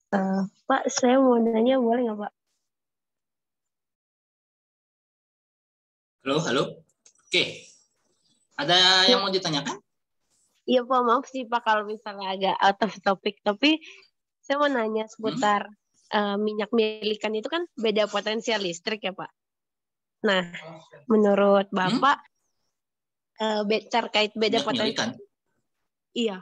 Pak, saya mau nanya boleh nggak Pak? Halo, halo. Oke, ada Iya, yang mau ditanyakan? iya Pak, maaf sih Pak kalau misalnya agak out of topic, tapi saya mau nanya Hmm? seputar minyak milikan itu kan beda potensial listrik ya Pak. Nah, menurut Hmm? Bapak terkait beda Minyak potensi, milikan. iya.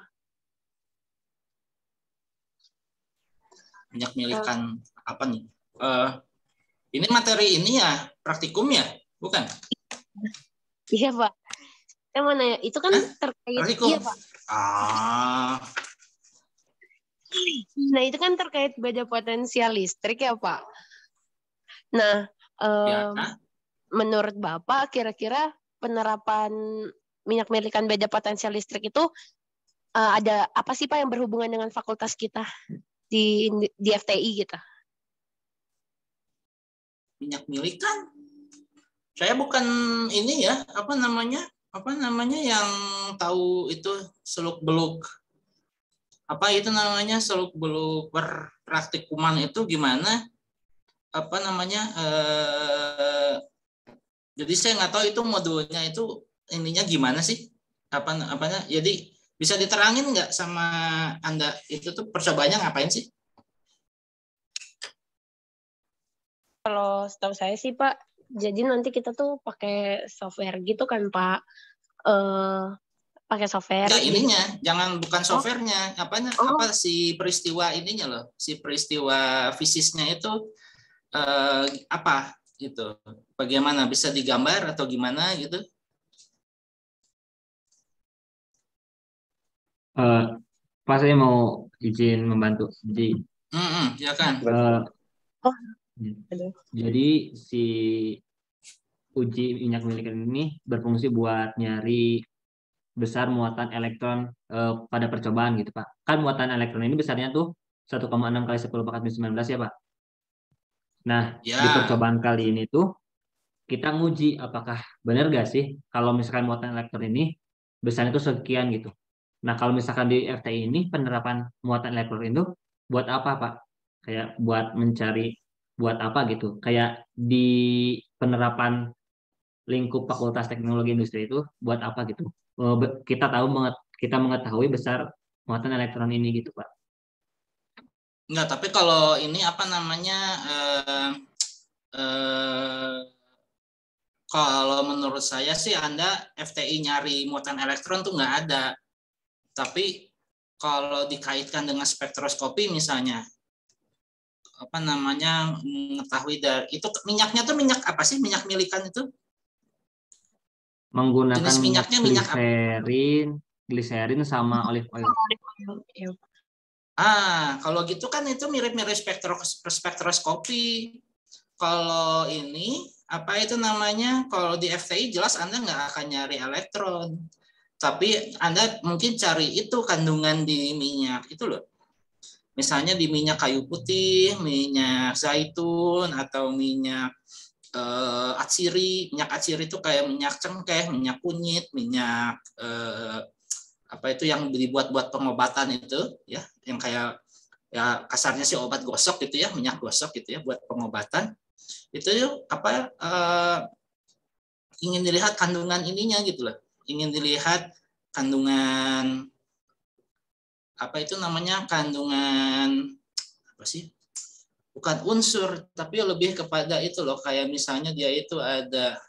Minyak eh, milikan apa nih? Eh, ini materi ini ya, praktikum ya? Bukan? iya Pak. Saya mau nanya, itu kan Hah? terkait, iya Praktikum? Pak. Ah, Nah, itu kan terkait beda potensial listrik ya Pak. Nah, ya. menurut Bapak kira-kira penerapan minyak milikan beda potensial listrik itu ada apa sih Pak yang berhubungan dengan fakultas kita di FTI gitu? Minyak milikan. Saya bukan ini ya, apa namanya? Apa namanya yang tahu itu seluk beluk apa itu namanya seluk beluk praktikuman itu gimana? Apa namanya? Jadi saya nggak tahu itu modulnya itu ininya gimana sih? Apanya? Jadi bisa diterangin nggak sama Anda itu tuh percobaannya ngapain sih? Kalau setahu saya sih Pak, jadi nanti kita tuh pakai software gitu kan Pak. eh Pakai software Nggak jadi ininya, jangan bukan oh softwarenya, apa oh si peristiwa ininya loh, si peristiwa fisisnya itu apa gitu? Bagaimana bisa digambar atau gimana gitu? Eh, Pak saya mau izin membantu. Jadi, Ya kan? eh, oh aduh. jadi si uji minyak milikan ini berfungsi buat nyari besar muatan elektron pada percobaan gitu Pak. Kan muatan elektron ini besarnya tuh 1,6 kali 10 pangkat 19 ya Pak. Nah, di Ya, percobaan kali ini tuh kita nguji apakah benar gak sih kalau misalkan muatan elektron ini besarnya itu sekian gitu. Nah, kalau misalkan di FTI ini penerapan muatan elektron itu buat apa, Pak? Kayak buat mencari buat apa gitu. Kayak di penerapan lingkup Fakultas Teknologi Industri itu buat apa gitu. Kita tahu kita mengetahui besar muatan elektron ini gitu, Pak. nggak. Tapi kalau ini apa namanya? Eh, eh, Kalau menurut saya sih Anda FTI nyari muatan elektron tuh nggak ada. Tapi kalau dikaitkan dengan spektroskopi misalnya, apa namanya mengetahui dari itu minyaknya tuh minyak apa sih minyak milikan itu? Menggunakan Jenis minyak minyaknya minyak apa? gliserin sama olive oil. Ya, Kalau gitu kan itu mirip-mirip spektroskopi. Kalau ini apa itu namanya? Kalau di FTI jelas Anda nggak akan nyari elektron. Tapi Anda mungkin cari itu kandungan di minyak itu loh. Misalnya di minyak kayu putih, minyak zaitun, atau minyak atsiri. Minyak atsiri itu kayak minyak cengkeh, minyak kunyit, minyak apa itu yang dibuat buat pengobatan itu, ya, yang kayak ya kasarnya sih obat gosok gitu ya, minyak gosok gitu ya buat pengobatan. Itu apa ingin dilihat kandungan ininya gitu loh. Ingin dilihat kandungan apa itu namanya kandungan apa sih? Bukan unsur, tapi lebih kepada itu loh, kayak misalnya dia itu ada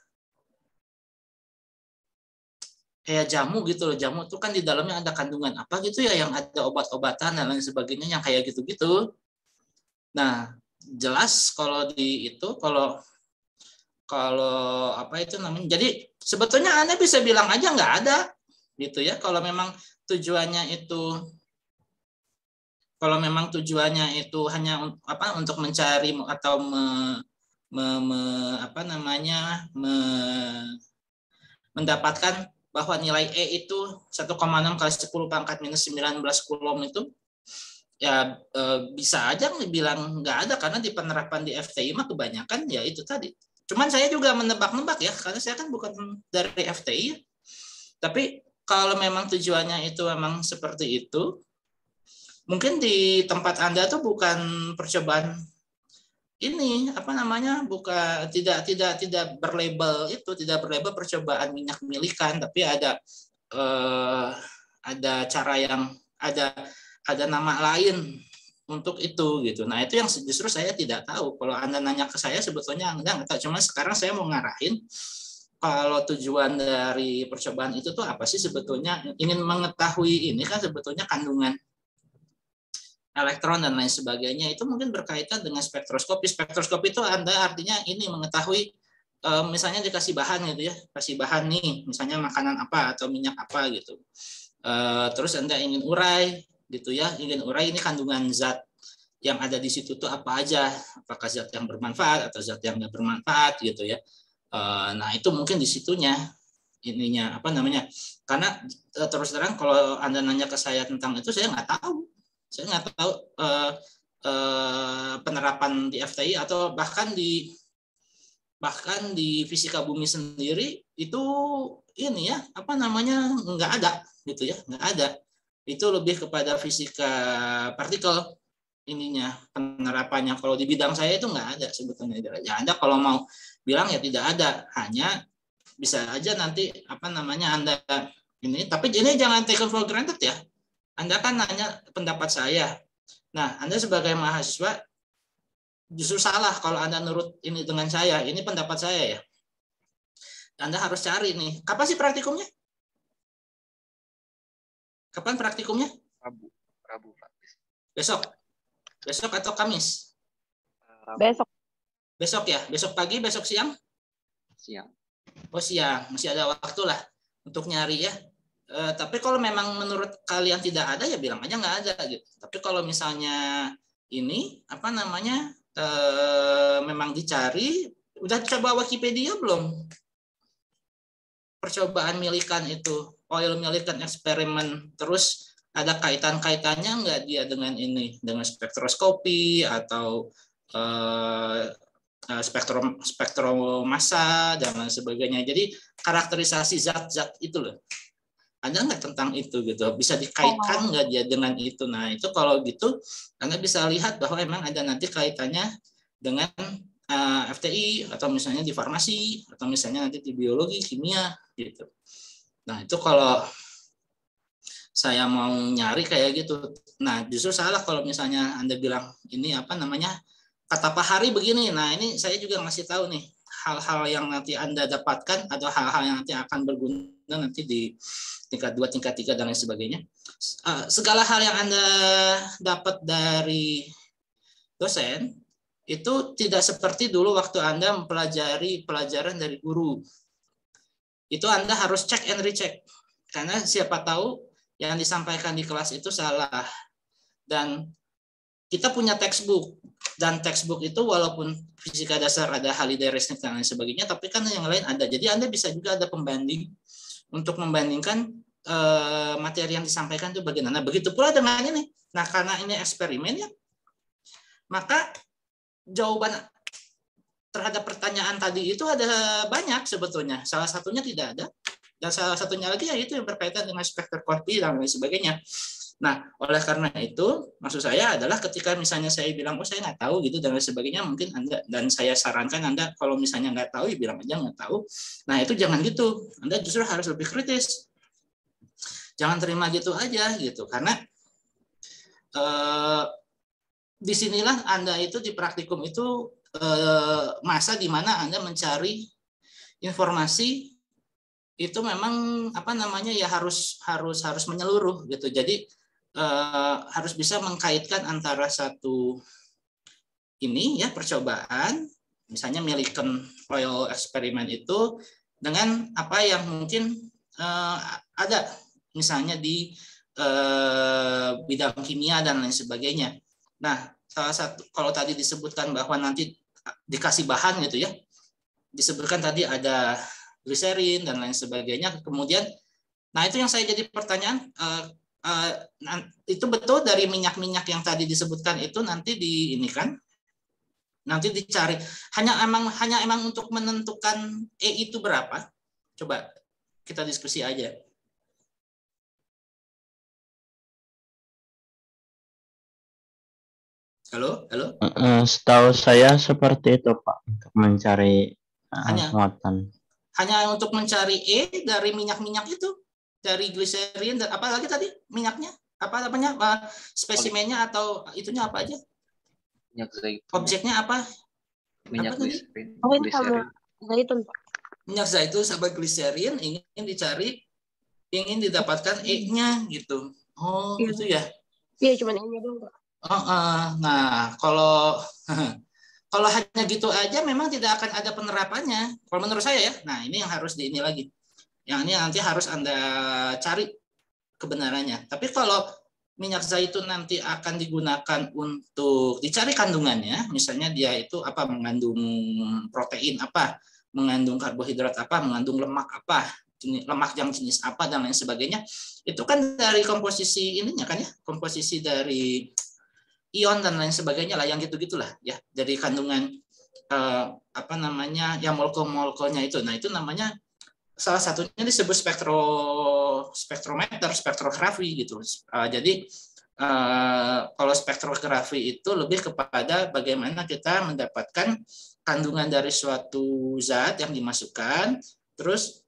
kayak jamu gitu loh. Jamu itu kan di dalamnya ada kandungan apa gitu ya, yang ada obat-obatan dan lain sebagainya yang kayak gitu-gitu. Nah, jelas kalau di itu kalau kalau apa itu namanya. Jadi sebetulnya Anda bisa bilang aja nggak ada gitu ya. Tujuannya itu kalau memang tujuannya itu hanya apa untuk mencari atau apa namanya mendapatkan bahwa nilai E itu 1,6 kali 10 pangkat minus 19 kulom itu ya bisa aja bilang nggak ada karena di penerapan di FTI mah kebanyakan ya itu tadi. Cuman saya juga menebak-nebak ya karena saya kan bukan dari FTI tapi kalau memang tujuannya itu memang seperti itu mungkin di tempat Anda tuh bukan percobaan ini apa namanya, bukan tidak berlabel itu, tidak berlabel percobaan minyak milikan, tapi ada cara yang ada nama lain untuk itu gitu. Nah itu yang justru saya tidak tahu. Kalau Anda nanya ke saya sebetulnya Anda nggak tahu. Cuma sekarang saya mau ngarahin kalau tujuan dari percobaan itu tuh apa sih sebetulnya, ingin mengetahui ini kan sebetulnya kandungan elektron dan lain sebagainya, itu mungkin berkaitan dengan spektroskopi. Spektroskopi itu Anda artinya ini mengetahui misalnya dikasih bahan gitu ya, kasih bahan nih misalnya makanan apa atau minyak apa gitu. Terus Anda ingin urai gitu ya, ingin urai ini kandungan zat yang ada di situ tuh apa aja, apakah zat yang bermanfaat atau zat yang nggak bermanfaat gitu ya. Nah itu mungkin di situnya ininya apa namanya, karena terus terang kalau Anda nanya ke saya tentang itu saya nggak tahu. Saya nggak tahu penerapan di FTI atau bahkan di fisika bumi sendiri itu ini ya apa namanya nggak ada gitu ya, nggak ada. Itu lebih kepada fisika partikel ininya penerapannya. Kalau di bidang saya itu nggak ada sebetulnya. Ya Anda kalau mau bilang ya tidak ada, hanya bisa aja nanti apa namanya Anda ini, tapi ini jangan taken for granted ya. Anda kan nanya pendapat saya. Nah, Anda sebagai mahasiswa justru salah kalau Anda nurut ini dengan saya. Ini pendapat saya ya. Anda harus cari nih. Kapan sih praktikumnya? Kapan praktikumnya? Rabu, Pak. Besok. Besok atau Kamis? Besok. Besok ya. Besok pagi, besok siang? Siang. Oh siang. Masih ada waktu lah untuk nyari ya. Tapi kalau memang menurut kalian tidak ada ya bilang aja nggak ada gitu. Tapi kalau misalnya ini apa namanya memang dicari, udah coba Wikipedia belum? Percobaan milikan itu, oil milikan eksperimen, terus ada kaitan-kaitannya nggak dia dengan ini, dengan spektroskopi atau spektrum massa dan lain sebagainya. Jadi karakterisasi zat-zat itu loh. Ada nggak tentang itu gitu, bisa dikaitkan nggak dia dengan itu. Nah itu kalau gitu Anda bisa lihat bahwa emang ada nanti kaitannya dengan FTI atau misalnya di farmasi atau misalnya nanti di biologi kimia gitu. Nah itu kalau saya mau nyari kayak gitu. Nah justru salah kalau misalnya Anda bilang ini apa namanya kata Pak Hari begini. Nah ini saya juga ngasih tahu nih hal-hal yang nanti Anda dapatkan atau hal-hal yang nanti akan berguna nanti di tingkat 2, tingkat 3 dan lain sebagainya. Segala hal yang Anda dapat dari dosen itu tidak seperti dulu waktu Anda mempelajari pelajaran dari guru. Itu Anda harus cek and recheck. Karena siapa tahu yang disampaikan di kelas itu salah. Dan kita punya textbook. Dan textbook itu walaupun fisika dasar ada Halliday, Resnick dan lain sebagainya, tapi kan yang lain ada. Jadi Anda bisa juga ada pembanding untuk membandingkan materi yang disampaikan itu bagaimana. Begitu pula dengan ini. Nah, karena ini eksperimen ya, maka jawaban terhadap pertanyaan tadi itu ada banyak sebetulnya. Salah satunya tidak ada. Dan salah satunya lagi yaitu yang berkaitan dengan spektroskopi dan lain sebagainya. Nah, oleh karena itu, maksud saya adalah ketika misalnya saya bilang, oh saya nggak tahu gitu dan lain sebagainya, mungkin Anda, dan saya sarankan Anda kalau misalnya nggak tahu, ya bilang aja nggak tahu. Nah, itu jangan gitu. Anda justru harus lebih kritis. Jangan terima gitu aja gitu, karena disinilah Anda itu di praktikum itu masa di mana Anda mencari informasi itu memang apa namanya ya harus menyeluruh gitu. Jadi harus bisa mengkaitkan antara satu ini ya percobaan, misalnya Millikan oil eksperimen itu dengan apa yang mungkin ada misalnya di bidang kimia dan lain sebagainya. Nah, salah satu kalau tadi disebutkan bahwa nanti dikasih bahan gitu ya, disebutkan tadi ada gliserin dan lain sebagainya. Kemudian, nah itu yang saya jadi pertanyaan. Itu betul dari minyak-minyak yang tadi disebutkan itu nanti di ini kan nanti dicari hanya emang untuk menentukan E itu berapa, coba kita diskusi aja. Halo, halo. Setahu saya seperti itu Pak untuk mencari Hanya muatan. hanya untuk mencari E dari minyak-minyak itu, dari gliserin dan apa lagi tadi minyaknya? Apa namanya? Spesimennya atau itunya apa aja? Minyak zaitun. Objeknya apa? Minyak apa tadi? gliserin. Oh, ini sama zaitun, Pak. Minyak zaitun sama gliserin ingin dicari, ingin didapatkan E-nya gitu. Oh, Iya. gitu ya. Iya, cuma ini doang, Pak. Nah, kalau kalau hanya gitu aja memang tidak akan ada penerapannya. Kalau menurut saya ya. Nah, ini yang harus ini lagi. Yang ini nanti harus Anda cari kebenarannya. Tapi kalau minyak zaitun nanti akan digunakan untuk dicari kandungannya, misalnya dia itu apa, mengandung protein apa, mengandung karbohidrat apa, mengandung lemak apa, lemak yang jenis apa dan lain sebagainya, itu kan dari komposisi ininya kan ya, komposisi dari ion dan lain sebagainya lah, yang gitu-gitulah ya, dari kandungan apa namanya, yang molekul-molekulnya itu. Nah, itu namanya salah satunya disebut spektrometer, spektrografi gitu. Jadi kalau spektrografi itu lebih kepada bagaimana kita mendapatkan kandungan dari suatu zat yang dimasukkan, terus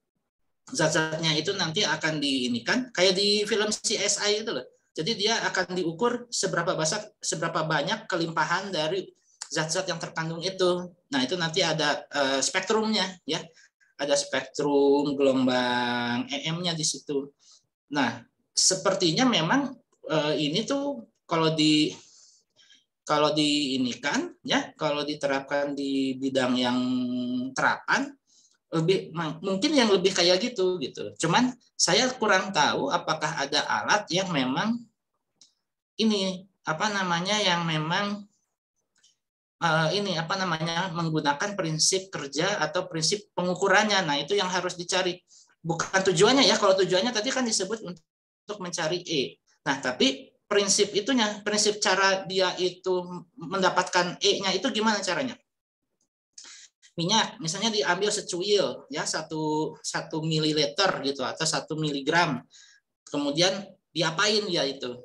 zat-zatnya itu nanti akan diinikan kayak di film CSI itu loh. Jadi dia akan diukur seberapa banyak kelimpahan dari zat-zat yang terkandung itu. Nah, itu nanti ada spektrumnya ya. Ada spektrum gelombang EM-nya di situ. Nah, sepertinya memang ini tuh kalau diinikan ya, kalau diterapkan di bidang yang terapan, mungkin yang lebih kayak gitu. Cuman saya kurang tahu apakah ada alat yang memang ini apa namanya, yang memang ini apa namanya, menggunakan prinsip kerja atau prinsip pengukurannya. Nah, itu yang harus dicari. Bukan tujuannya ya. Kalau tujuannya tadi kan disebut untuk mencari E. Nah, tapi prinsip itunya, prinsip cara dia itu mendapatkan E-nya itu gimana caranya? Minyak misalnya diambil secuil ya, 1 mililiter gitu atau 1 miligram. Kemudian diapain dia itu?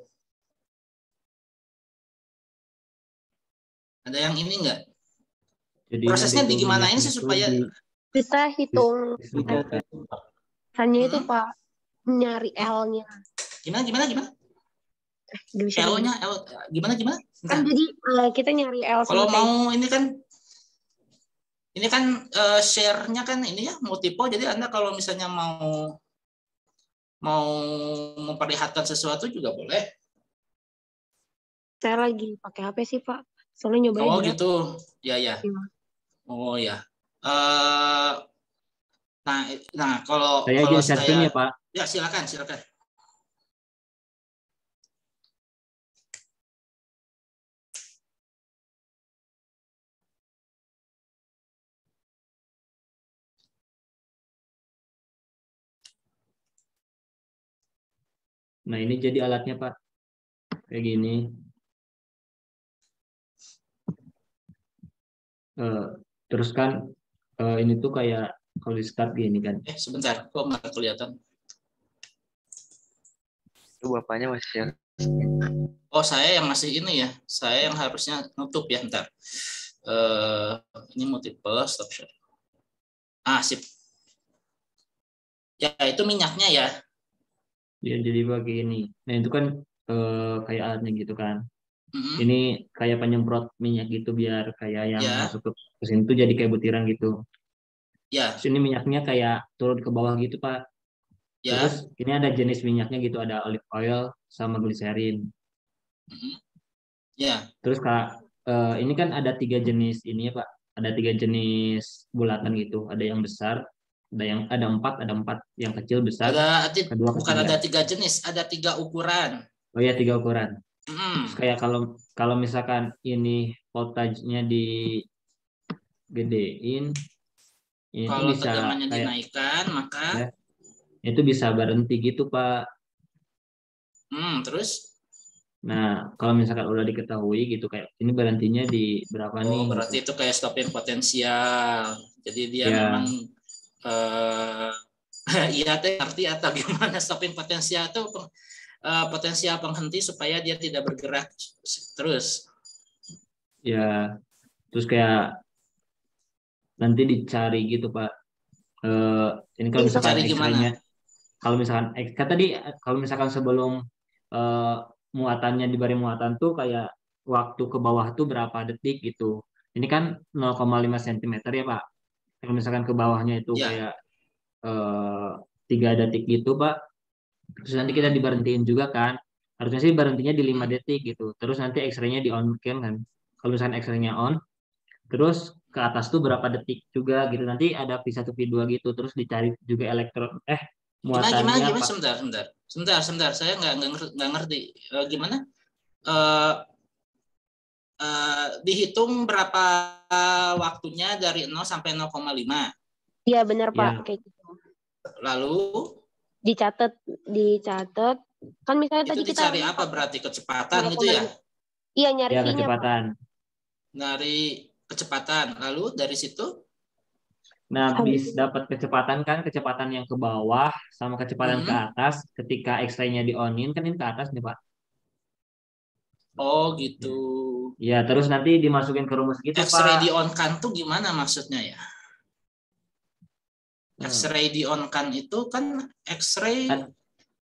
Ada yang ini enggak? Jadi prosesnya nanti itu digimanain sih minyaknya supaya Kita hitung disemprotkan. hanya itu, Pak, nyari L-nya. gimana? Nggak bisa L-nya gimana? kan jadi kita nyari L Kalau sama T. mau ini kan share-nya kan ini ya multiple, jadi Anda kalau misalnya mau memperlihatkan sesuatu juga boleh. Saya lagi pakai HP sih, Pak. Soalnya nyobain Oh berat. gitu. Ya. Iya. Oh ya. Nah kalau Saya izin share screen saya ya, Pak. ya silakan. Nah, ini jadi alatnya, Pak. Kayak gini. Terus kan ini tuh kayak kalau di start gini kan. Sebentar, kok nggak kelihatan? Itu bapaknya masih share. Oh, saya yang masih ini ya. Saya yang harusnya nutup ya, ntar. Ini multiple stop share. Sip. Ya, itu minyaknya ya. Ya, jadi begini. Nah, itu kan kayak alatnya gitu kan. Mm-hmm. Ini kayak penyemprot minyak gitu biar kayak yang Ya. masuk ke sini tuh jadi kayak butiran gitu. Ya. Terus ini minyaknya kayak turun ke bawah gitu, Pak. Ya. Terus ini ada jenis minyaknya gitu, ada olive oil sama gliserin. Mm-hmm. Ya. Terus Kak, ini kan ada 3 jenis ini ya Pak. Ada 3 jenis bulatan gitu. Ada yang besar, ada 4 yang kecil besar. Bukan ada 3 jenis, ada 3 ukuran. Oh ya, 3 ukuran. Mm. Terus kayak kalau misalkan ini voltage-nya digedein, ini kalau bisa tegangannya kayak dinaikkan, maka ya, itu bisa berhenti gitu Pak. Terus? Nah, kalau misalkan udah diketahui gitu kayak ini berhentinya di berapa nih? Oh, berarti gitu. itu kayak stopping potensial. Jadi dia Ya. memang iya teh arti atau gimana stopping potensial itu potensial penghenti supaya dia tidak bergerak terus. Ya, terus kayak nanti dicari gitu Pak. Eh, ini kalau Itu misalkan Dicari gimana? X-ray-nya, kalau misalkan kan tadi kalau misalkan sebelum eh, muatannya diberi muatan tuh kayak waktu ke bawah tuh berapa detik gitu. Ini kan 0,5 cm ya Pak. Kalau misalkan ke bawahnya itu Ya. kayak 3 detik gitu Pak. Terus nanti kita Hmm. diberhentiin juga kan. Harusnya sih berhentinya di 5 Hmm. detik gitu. Terus nanti X-ray-nya di on cam kan. Kalau misalkan X-ray-nya on, terus ke atas tuh berapa detik juga gitu. Nanti ada V1 V2 gitu. Terus dicari juga elektron Gimana gimana muatannya gimana Pak. sebentar sebentar sebentar sebentar saya nggak ngerti. Gimana Eh, dihitung berapa waktunya dari 0 sampai 0,5. iya benar Pak, Ya, kayak gitu. Lalu Dicatat, dicatat. Kan misalnya itu tadi kita dicari apa pakai berarti kecepatan gitu ya? 0,5. Iya, nyari ya V-nya Pak. kecepatan. Dari kecepatan. Lalu dari situ, Nah, Habis bis itu, dapat kecepatan kan kecepatan yang ke bawah sama kecepatan ke hmm, atas ketika X-ray-nya di onin kan ini ke atas nih Pak. oh gitu. Ya. Ya, terus nanti dimasukin ke rumus gitu X-ray Pak. di on kan tuh gimana maksudnya ya? Hmm. X-ray di on kan itu kan X-ray. Ad-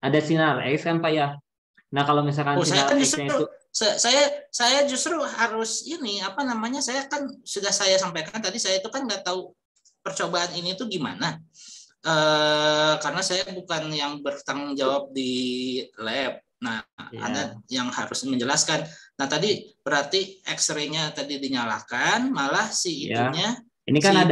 Ada sinar X kan Pak ya. Nah, kalau misalkan Oh, saya sinar kan X-nya justru itu saya justru harus ini apa namanya? Saya kan sudah saya sampaikan tadi saya itu kan nggak tahu percobaan ini tuh gimana. Karena saya bukan yang bertanggung jawab di lab. Nah, Anda ya, yang harus menjelaskan. Nah, tadi berarti X-ray-nya tadi dinyalakan, malah si ya. itunya, Ini kan si,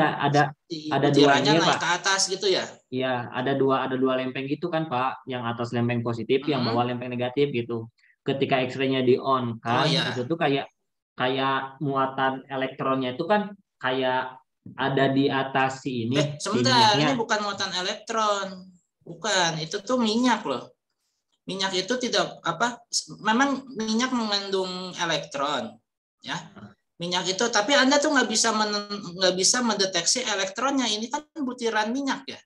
si ada dua ini butirannya ya naik Pak. ke atas gitu ya. Ya, ada dua lempeng gitu kan Pak. Yang atas lempeng positif, yang bawah Hmm. lempeng negatif gitu. Ketika X-ray-nya di on Oh kan, itu ya, tuh kayak kayak muatan elektronnya itu kan kayak ada di atas si ini, si sebentar, minyaknya. ini bukan muatan elektron. Bukan, itu tuh minyak loh. Minyak itu tidak apa memang minyak mengandung elektron ya. Minyak itu tapi Anda tuh nggak bisa mendeteksi elektronnya. Ini kan butiran minyak ya.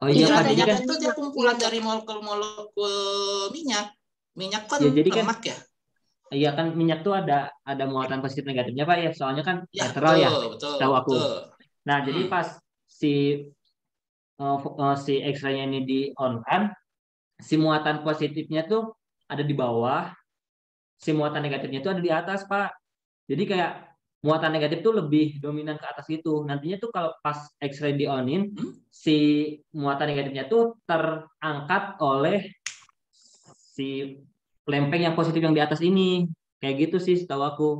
Oh iya iya Pak, Butiran jadi tadi minyak kan kan itu dia minyak. Iya kumpulan Pak. dari molekul-molekul minyak. Minyak kan ya jadi kan lemak ya. iya kan minyak tuh ada muatan positif negatifnya Pak ya. Soalnya kan Ya, netral ya, betul, betul, setahu aku. betul. Nah, jadi Hmm. pas si si X-ray-nya ini di on kan, si muatan positifnya tuh ada di bawah, si muatan negatifnya tuh ada di atas, Pak. Jadi kayak muatan negatif tuh lebih dominan ke atas gitu. Nantinya tuh kalau pas X-ray di onin, Hmm? si muatan negatifnya tuh terangkat oleh si lempeng yang positif yang di atas ini. Kayak gitu sih setahu aku.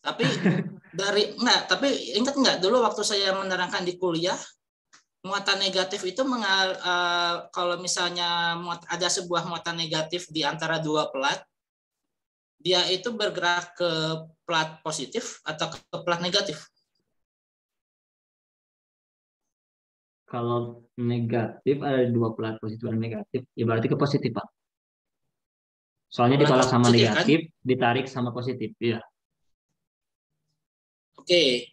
Tapi tapi ingat nggak dulu waktu saya menerangkan di kuliah muatan negatif itu kalau misalnya ada sebuah muatan negatif di antara dua pelat, dia itu bergerak ke plat positif atau ke plat negatif. Kalau negatif ada dua pelat positif dan negatif, ya berarti ke positif, Pak. Soalnya Plat ditolak sama positif kan? negatif, ditarik sama positif. Iya. Oke.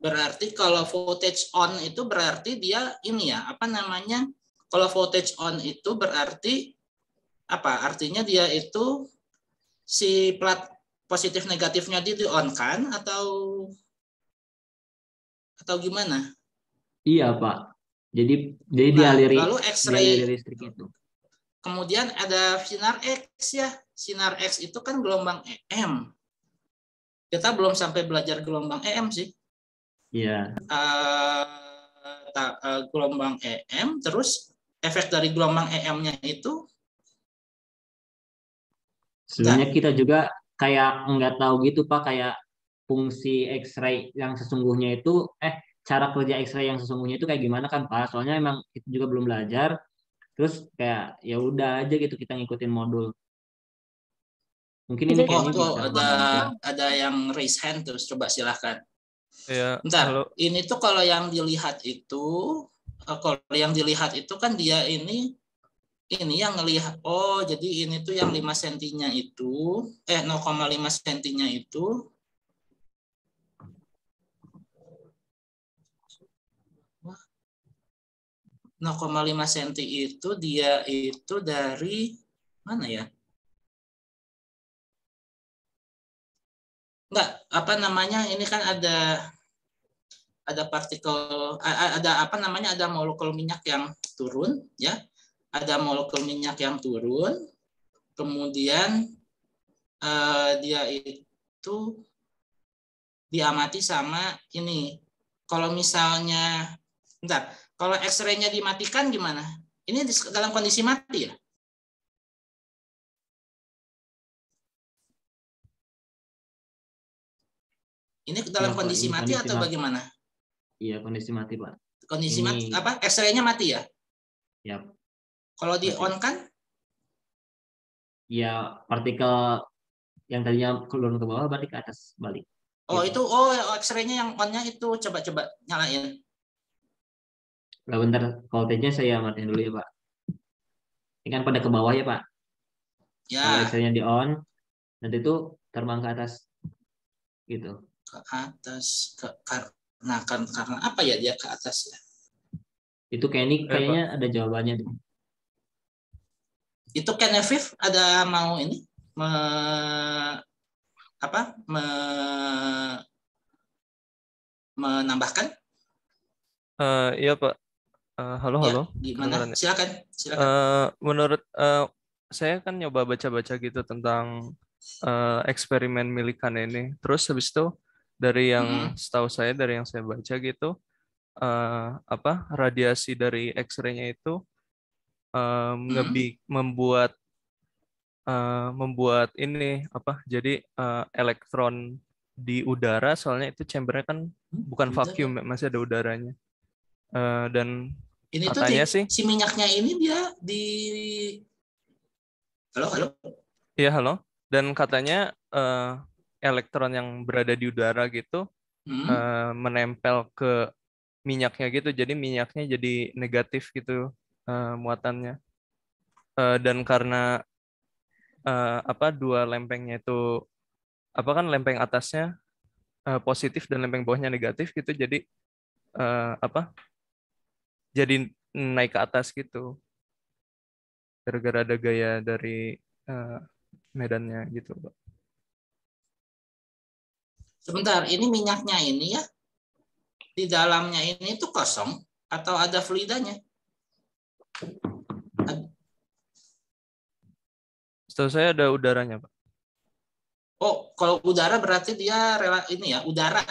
Berarti kalau voltage on itu berarti dia ini ya, apa namanya? Kalau voltage on itu berarti apa? Artinya dia itu si plat positif negatifnya di on kan atau gimana? Iya, Pak. Jadi jadi Nah, lalu X-ray dialiri listrik itu. kemudian ada sinar X ya. Sinar X itu kan gelombang EM. Kita belum sampai belajar gelombang EM sih. Iya. Gelombang EM, terus efek dari gelombang EM-nya itu Sebenarnya enggak. kita juga kayak nggak tahu gitu, Pak, kayak fungsi X-ray yang sesungguhnya itu cara kerja X-ray yang sesungguhnya itu kayak gimana kan, Pak? Soalnya emang kita juga belum belajar. Terus kayak ya udah aja gitu kita ngikutin modul. Mungkin ini Jadi Oh, kayaknya tuh bisa ada dibantu. ada yang raise hand terus coba silahkan. Ya, Bentar, halo. ini tuh kalau yang dilihat itu kan dia ini yang ngelihat, oh jadi ini tuh yang 5 sentinya itu 0,5 sentinya itu 0,5 senti itu dia itu dari mana ya? Enggak, apa namanya? Ini kan ada partikel, ada apa namanya? Ada molekul minyak yang turun, ya. Ada molekul minyak yang turun, kemudian dia itu diamati sama ini. Kalau misalnya, bentar, kalau X-ray-nya dimatikan gimana? Ini dalam kondisi mati ya? Ini dalam Ya, Pak, kondisi ini mati kondisi atau mati. bagaimana? Iya, kondisi mati, Pak. Kondisi Ini, mati, apa? X-ray-nya mati ya? ya, Kalau di mati. on kan? Ya, partikel yang tadinya keluar ke bawah balik ke atas, balik. Oh, Gitu. itu, X-ray-nya yang on-nya itu coba-coba nyalain. Nah, bentar, voltage-nya saya matiin dulu ya, Pak. Ini kan pada ke bawah ya, Pak. Kalau Ya, X-ray-nya di on, nanti itu terbang ke atas. Gitu. ke atas, karena apa ya dia ke atas ya? Itu kayak ini, Pak. kayaknya ada jawabannya deh. Itu Kenevif ada mau ini menambahkan? Iya Pak. Halo Ya, halo. gimana? Kedengaran ya? Silakan. Menurut saya kan nyoba baca-baca gitu tentang eksperimen milik Kane ini. Terus habis itu dari yang setahu saya, dari yang saya baca gitu, radiasi dari X-ray-nya itu membuat ini jadi elektron di udara, soalnya itu chambernya kan bukan vacuum, masih ada udaranya. Dan Ini katanya tuh sih, si minyaknya ini dia di halo. iya halo. Dan katanya elektron yang berada di udara gitu menempel ke minyaknya gitu, jadi minyaknya jadi negatif gitu muatannya. Dan karena dua lempengnya itu kan lempeng atasnya positif dan lempeng bawahnya negatif gitu, jadi eh, apa jadi naik ke atas gitu gara-gara ada gaya dari eh, medannya gitu, Pak. Sebentar, ini minyaknya ini ya di dalamnya ini tuh kosong atau ada fluidanya? Setahu saya ada udaranya, Pak. Oh, kalau udara berarti dia ini ya, udara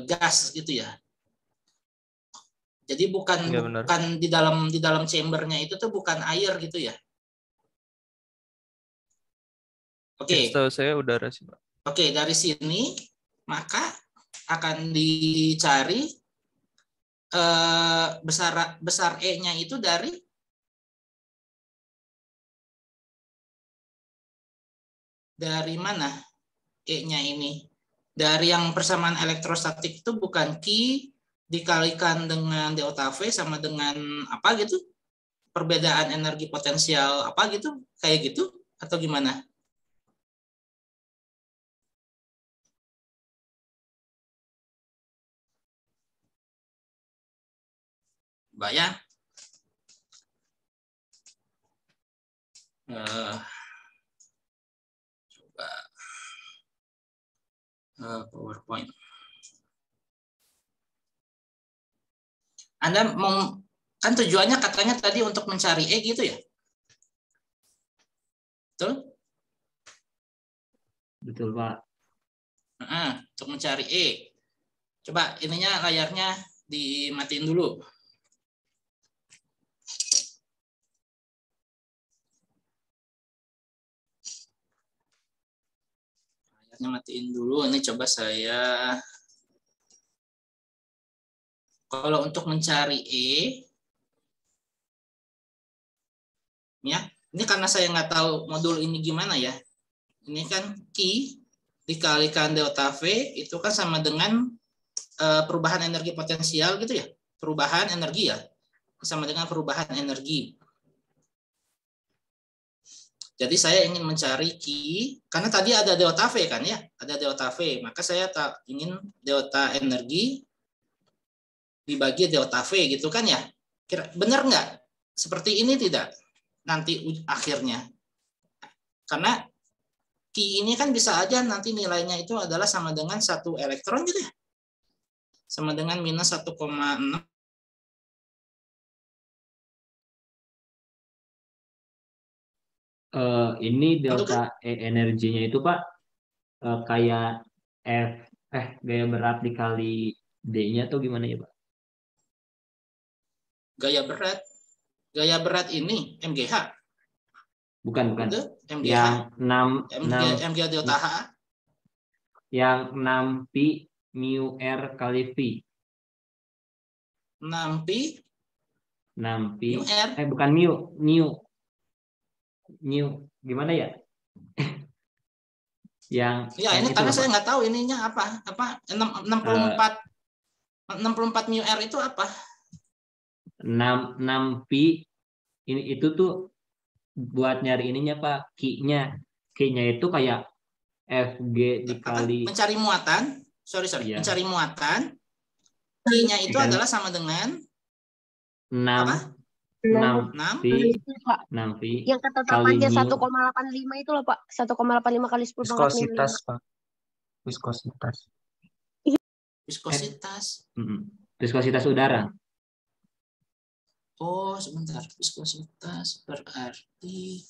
gas gitu ya. Jadi bukan Iya benar. di dalam chambernya itu tuh bukan air gitu ya. Ya, Oke. setahu saya udara sih, Pak. Oke, dari sini maka akan dicari besar E-nya itu dari mana E-nya ini? Dari yang persamaan elektrostatik itu bukan Q dikalikan dengan delta V sama dengan apa gitu? Perbedaan energi potensial apa gitu? Kayak gitu atau gimana? Bayang? Coba PowerPoint. Anda mau, kan tujuannya katanya tadi untuk mencari E gitu ya? Betul? Betul, Pak. Untuk mencari E. Coba ininya layarnya dimatiin dulu. Layarnya matiin dulu. Ini coba saya. Kalau untuk mencari E, ya, ini karena saya nggak tahu modul ini gimana ya. Ini kan Q dikalikan delta V itu kan sama dengan perubahan energi potensial gitu ya. Perubahan energi ya. Sama dengan perubahan energi. Jadi saya ingin mencari Q, karena tadi ada delta V kan ya. Ada delta V, maka saya ingin delta energi dibagi delta V gitu kan ya. Benar nggak? Seperti ini tidak? Nanti akhirnya. Karena Q Ki ini kan bisa aja nanti nilainya itu adalah sama dengan 1 elektron gitu ya. Sama dengan minus 1,6. Ini Itu kan? delta E energinya itu Pak kayak gaya berat dikali D-nya tuh gimana ya Pak? Gaya berat ini MGH. Bukan. Itu MGH. Yang 6 MGH delta H. Yang 6 pi mu R kali V. 6 pi 6 pi mu R. bukan mu gimana ya? Ya ini karena saya nggak tahu ininya apa 64 mu R itu apa? 6 pi ini itu tuh buat nyari ininya Pak, Q-nya itu kayak Fg dikali mencari muatan. Sorry. Iya. Mencari muatan. Q-nya itu adalah sama dengan 6 pi Yang ketetapannya 1,85 itu loh Pak. 1,85 kali 10 pangkat Viskositas, min 5. Pak. Viskositas udara. Oh, sebentar. Viskositas berarti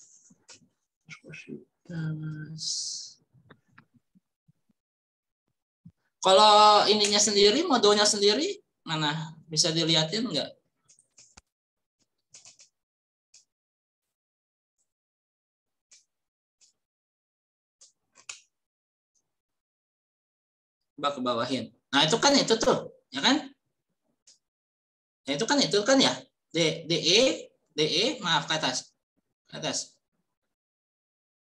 kalau ininya sendiri, modulnya sendiri mana? Bisa dilihatin nggak? Coba ke bawahin. Nah, itu tuh, ya kan? Nah, itu kan ya. DE, maaf ke atas.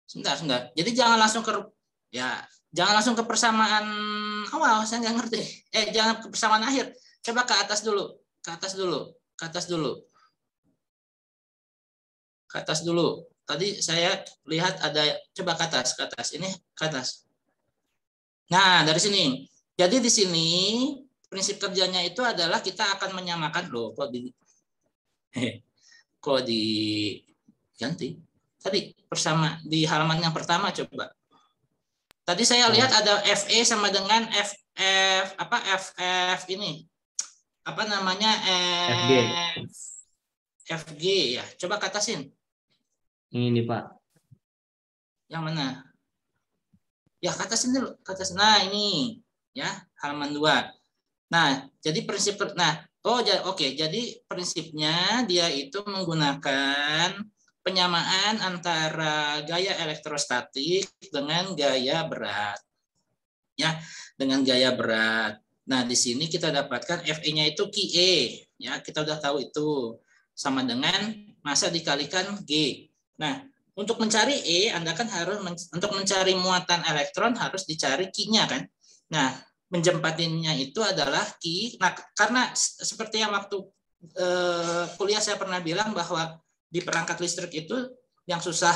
Sebentar. Jadi jangan langsung ke persamaan awal, saya nggak ngerti. Jangan ke persamaan akhir. Coba ke atas dulu. Tadi saya lihat ada, coba ke atas. Ini ke atas. Nah, dari sini. Jadi di sini prinsip kerjanya itu adalah kita akan menyamakan kok diganti. Tadi bersama di halaman yang pertama coba. Tadi saya lihat ada FE sama dengan FF ini. Apa namanya? FG ya. Coba katasin. Ini Pak. Yang mana? Ya, katasin dulu. Nah, ini ya, halaman 2. Nah, jadi jadi prinsipnya dia itu menggunakan penyamaan antara gaya elektrostatik dengan gaya berat. Ya, dengan gaya berat. Nah, di sini kita dapatkan Fe-nya itu Qe, ya, kita udah tahu itu sama dengan massa dikalikan G. Nah, untuk mencari E, Anda kan harus untuk mencari muatan elektron harus dicari Q-nya kan. Nah, menjempatinnya itu adalah Q. Nah, karena seperti yang waktu kuliah saya pernah bilang bahwa di perangkat listrik itu yang susah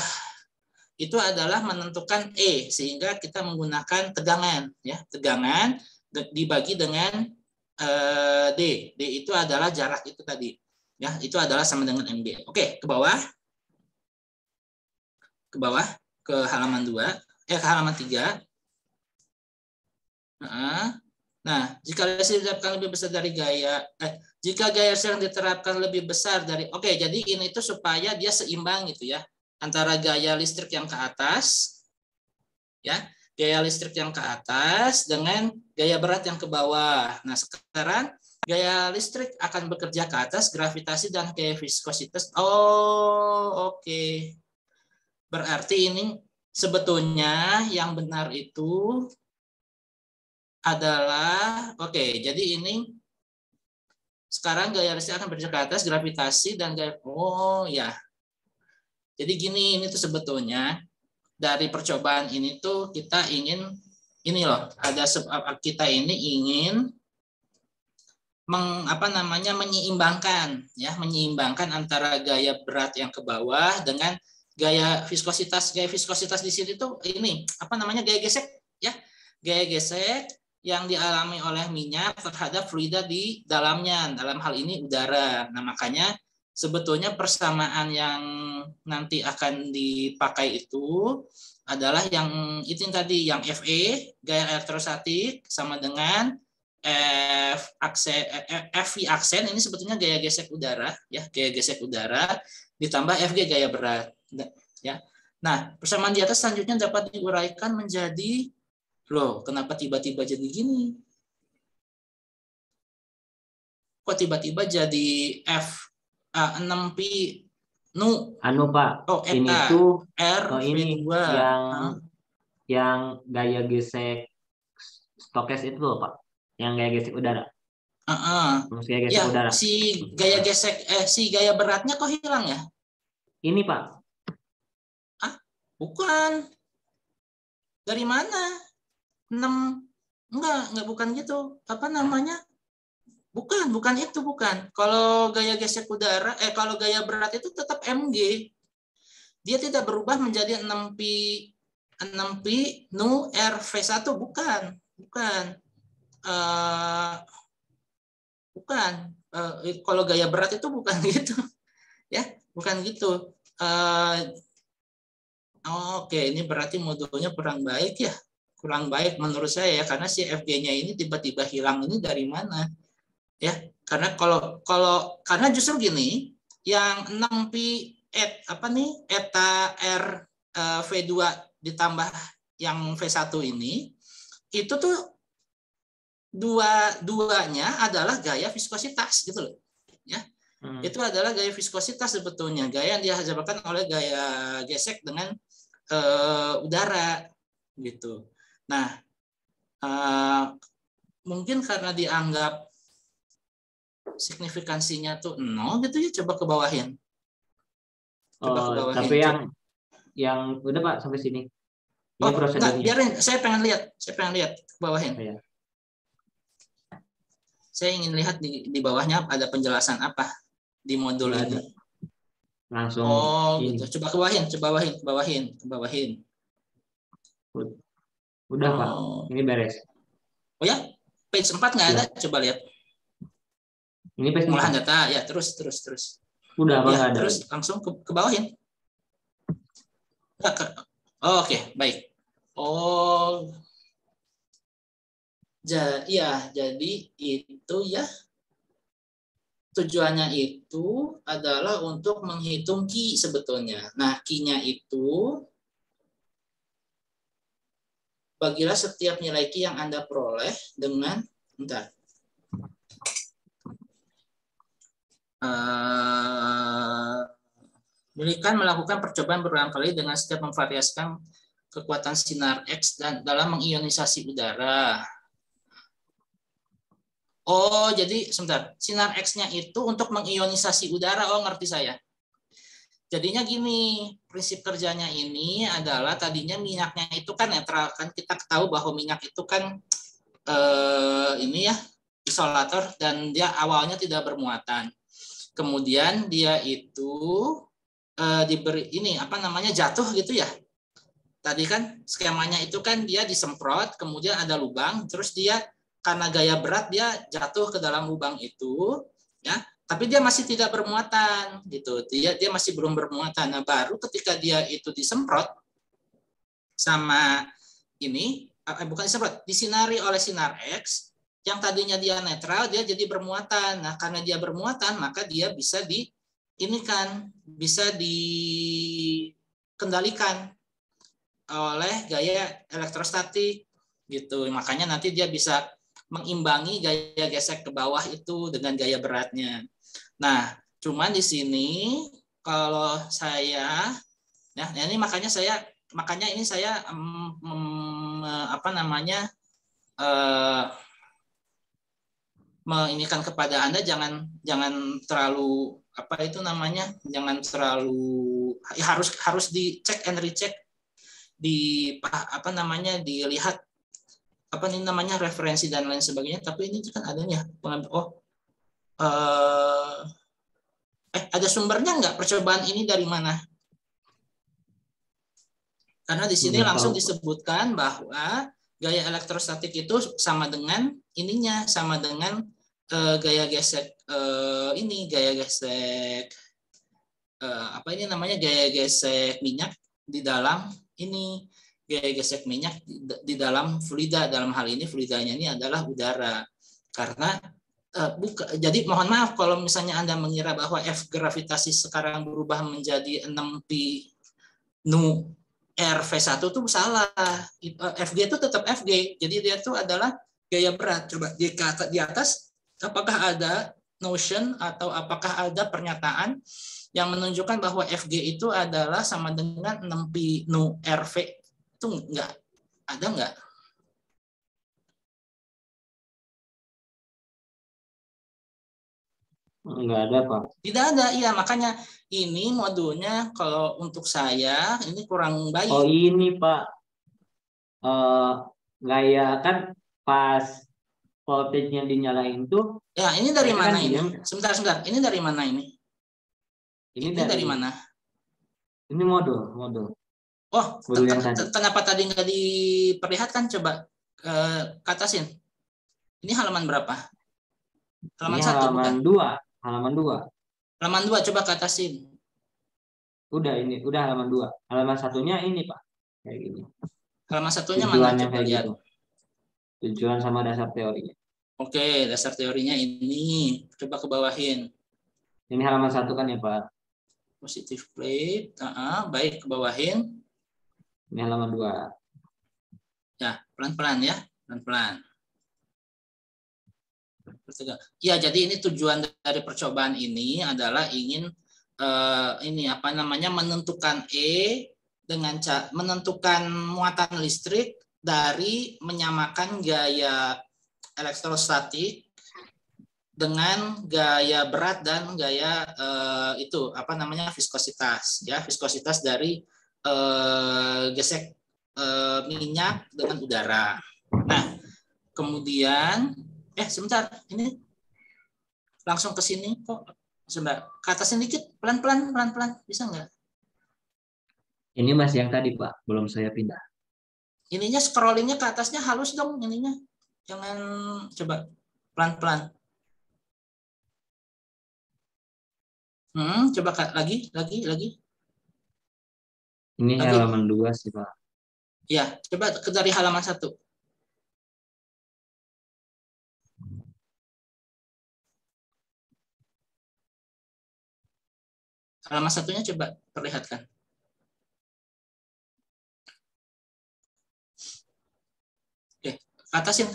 itu adalah menentukan E, sehingga kita menggunakan tegangan, ya, tegangan dibagi dengan D. D itu adalah jarak itu tadi, ya, itu adalah sama dengan MB. Oke, ke bawah ke halaman 2, ke halaman 3. Nah, jika listrik diterapkan lebih besar dari jika gaya listrik diterapkan lebih besar dari, jadi ini tuh supaya dia seimbang gitu ya, antara gaya listrik yang ke atas, ya, gaya listrik yang ke atas dengan gaya berat yang ke bawah. Nah, sekarang gaya listrik akan bekerja ke atas, gravitasi dan gaya viskositas. Oke. Berarti ini sebetulnya yang benar itu adalah jadi ini sekarang gaya listrik akan bekerja ke atas, gravitasi dan gaya jadi gini, ini tuh sebetulnya dari percobaan ini tuh kita ingin kita ini ingin menyeimbangkan antara gaya berat yang ke bawah dengan gaya viskositas. Gaya viskositas di sini tuh ini gaya gesek, ya, gaya gesek yang dialami oleh minyak terhadap fluida di dalamnya, dalam hal ini udara. Nah, makanya sebetulnya persamaan yang nanti akan dipakai itu adalah yang itu yang tadi, yang FE gaya elektrostatik sama dengan FV aksen ini sebetulnya gaya gesek udara ya, gaya gesek udara ditambah FG gaya berat ya. Nah, persamaan di atas selanjutnya dapat diuraikan menjadi loh, kenapa tiba-tiba jadi gini? Kok tiba-tiba jadi F6P nu Anu Pak, ini eta tuh R ini V2 yang gaya gesek stokes itu loh Pak, yang gaya gesek udara. Gaya gesek ya udara. si gaya gesek si gaya beratnya kok hilang ya? Ini Pak. Bukan. Dari mana? 6 enggak bukan gitu. Apa namanya? Bukan itu bukan. Kalau gaya gesek udara kalau gaya berat itu tetap Mg. Dia tidak berubah menjadi 6P nu RV1 bukan. Bukan. Kalau gaya berat itu bukan gitu. Ya, bukan gitu. Oke, ini berarti modulnya kurang baik ya. Kurang baik menurut saya ya, karena si FG-nya ini tiba-tiba hilang ini dari mana? Ya, karena karena justru gini, yang 6P eta R V2 ditambah yang V1 ini itu tuh duanya adalah gaya viskositas gitu loh. Ya. Itu adalah gaya viskositas sebetulnya, gaya yang dihasilkan oleh gaya gesek dengan udara gitu. Nah, mungkin karena dianggap signifikansinya tuh 0 gitu ya, coba ke bawahin. Tapi yang udah Pak sampai sini. Ini prosedurnya. Biarin, saya pengen lihat ke bawahin. Ya. Saya ingin lihat di bawahnya ada penjelasan apa di modul ini. Langsung gitu. Coba ke bawahin. Udah Pak, ini beres. Oh ya, page 4 nggak ada, coba lihat. Ini page pengolahan data ya, terus. Udah Pak, ya, nggak ada. Terus langsung ke bawahin. Oke, baik. Jadi itu ya. Tujuannya itu adalah untuk menghitung Ki sebetulnya. Nah, Ki-nya itu bagilah setiap nilai Ki yang Anda peroleh dengan Berikan melakukan percobaan berulang kali dengan setiap memvariasikan kekuatan sinar X dan dalam mengionisasi udara. Jadi sebentar. Sinar X-nya itu untuk mengionisasi udara. Ngerti saya. Jadinya gini, prinsip kerjanya ini adalah tadinya minyaknya itu kan netral, kan kita tahu bahwa minyak itu kan ini ya isolator dan dia awalnya tidak bermuatan. Kemudian dia itu diberi ini jatuh gitu ya. Tadi kan skemanya itu kan dia disemprot, kemudian ada lubang, terus dia karena gaya berat dia jatuh ke dalam lubang itu, ya. Tapi dia masih tidak bermuatan gitu. Dia masih belum bermuatan. Nah, baru ketika dia itu disemprot sama ini bukan disemprot, disinari oleh sinar X, yang tadinya dia netral dia jadi bermuatan. Nah, karena dia bermuatan maka dia bisa dikendalikan oleh gaya elektrostatik gitu. Makanya nanti dia bisa mengimbangi gaya gesek ke bawah itu dengan gaya beratnya. Nah, cuman di sini kalau saya ini makanya ini saya menginikan kepada Anda jangan terlalu jangan terlalu harus dicek and recheck dilihat referensi dan lain sebagainya, tapi ini kan adanya ada sumbernya nggak percobaan ini dari mana? Karena di sini langsung disebutkan bahwa gaya elektrostatik itu sama dengan gaya gesek ini gaya gesek apa ini namanya gaya gesek minyak di dalam ini gaya gesek minyak di dalam fluida. Dalam hal ini fluidanya ini adalah udara. Karena jadi mohon maaf kalau misalnya Anda mengira bahwa F gravitasi sekarang berubah menjadi 6pi nu RV1 itu salah. Fg itu tetap Fg. Jadi dia itu adalah gaya berat. Coba di atas apakah ada notion atau apakah ada pernyataan yang menunjukkan bahwa Fg itu adalah sama dengan 6pi nu RV? Itu enggak. Ada enggak? Enggak ada, Pak. Tidak ada, iya. Makanya ini modulnya kalau untuk saya ini kurang baik. Oh ini, Pak. Gaya kan pas voltage-nya dinyalain tuh. Ya, ini dari mana kan ini? diam. Sebentar. Ini dari mana ini? Ini dari mana? Ini modul. Oh, modul yang tadi. Kenapa tadi nggak diperlihatkan? Coba katasin. Ini halaman berapa? Halaman ini 1 halaman bukan? 2. Halaman 2. Halaman 2 coba katasin. Udah halaman 2. Halaman satunya ini, Pak. Kayak gini. Halaman satunya mana? Coba lihat. Gitu. Tujuan sama dasar teorinya. Oke, dasar teorinya ini. Coba ke bawahin. Ini halaman 1 kan ya, Pak? Positive plate. Baik, ke bawahin. Ini halaman 2. Ya, pelan-pelan ya. Pelan-pelan. Ya, jadi ini tujuan dari percobaan ini adalah ingin menentukan menentukan muatan listrik dari menyamakan gaya elektrostatik dengan gaya berat dan gaya viskositas ya, viskositas dari gesek minyak dengan udara. Nah, kemudian sebentar, ini langsung ke sini kok. Sebentar, ke atas sedikit, pelan-pelan, bisa nggak? Ini masih yang tadi, Pak, belum saya pindah. Ininya scrollingnya ke atasnya halus dong, ininya. Jangan, coba pelan-pelan. Coba lagi. Ini lagi. Halaman 2 sih, Pak. Ya, coba dari halaman 1. Halaman 1-nya coba perlihatkan. Oke, katasin.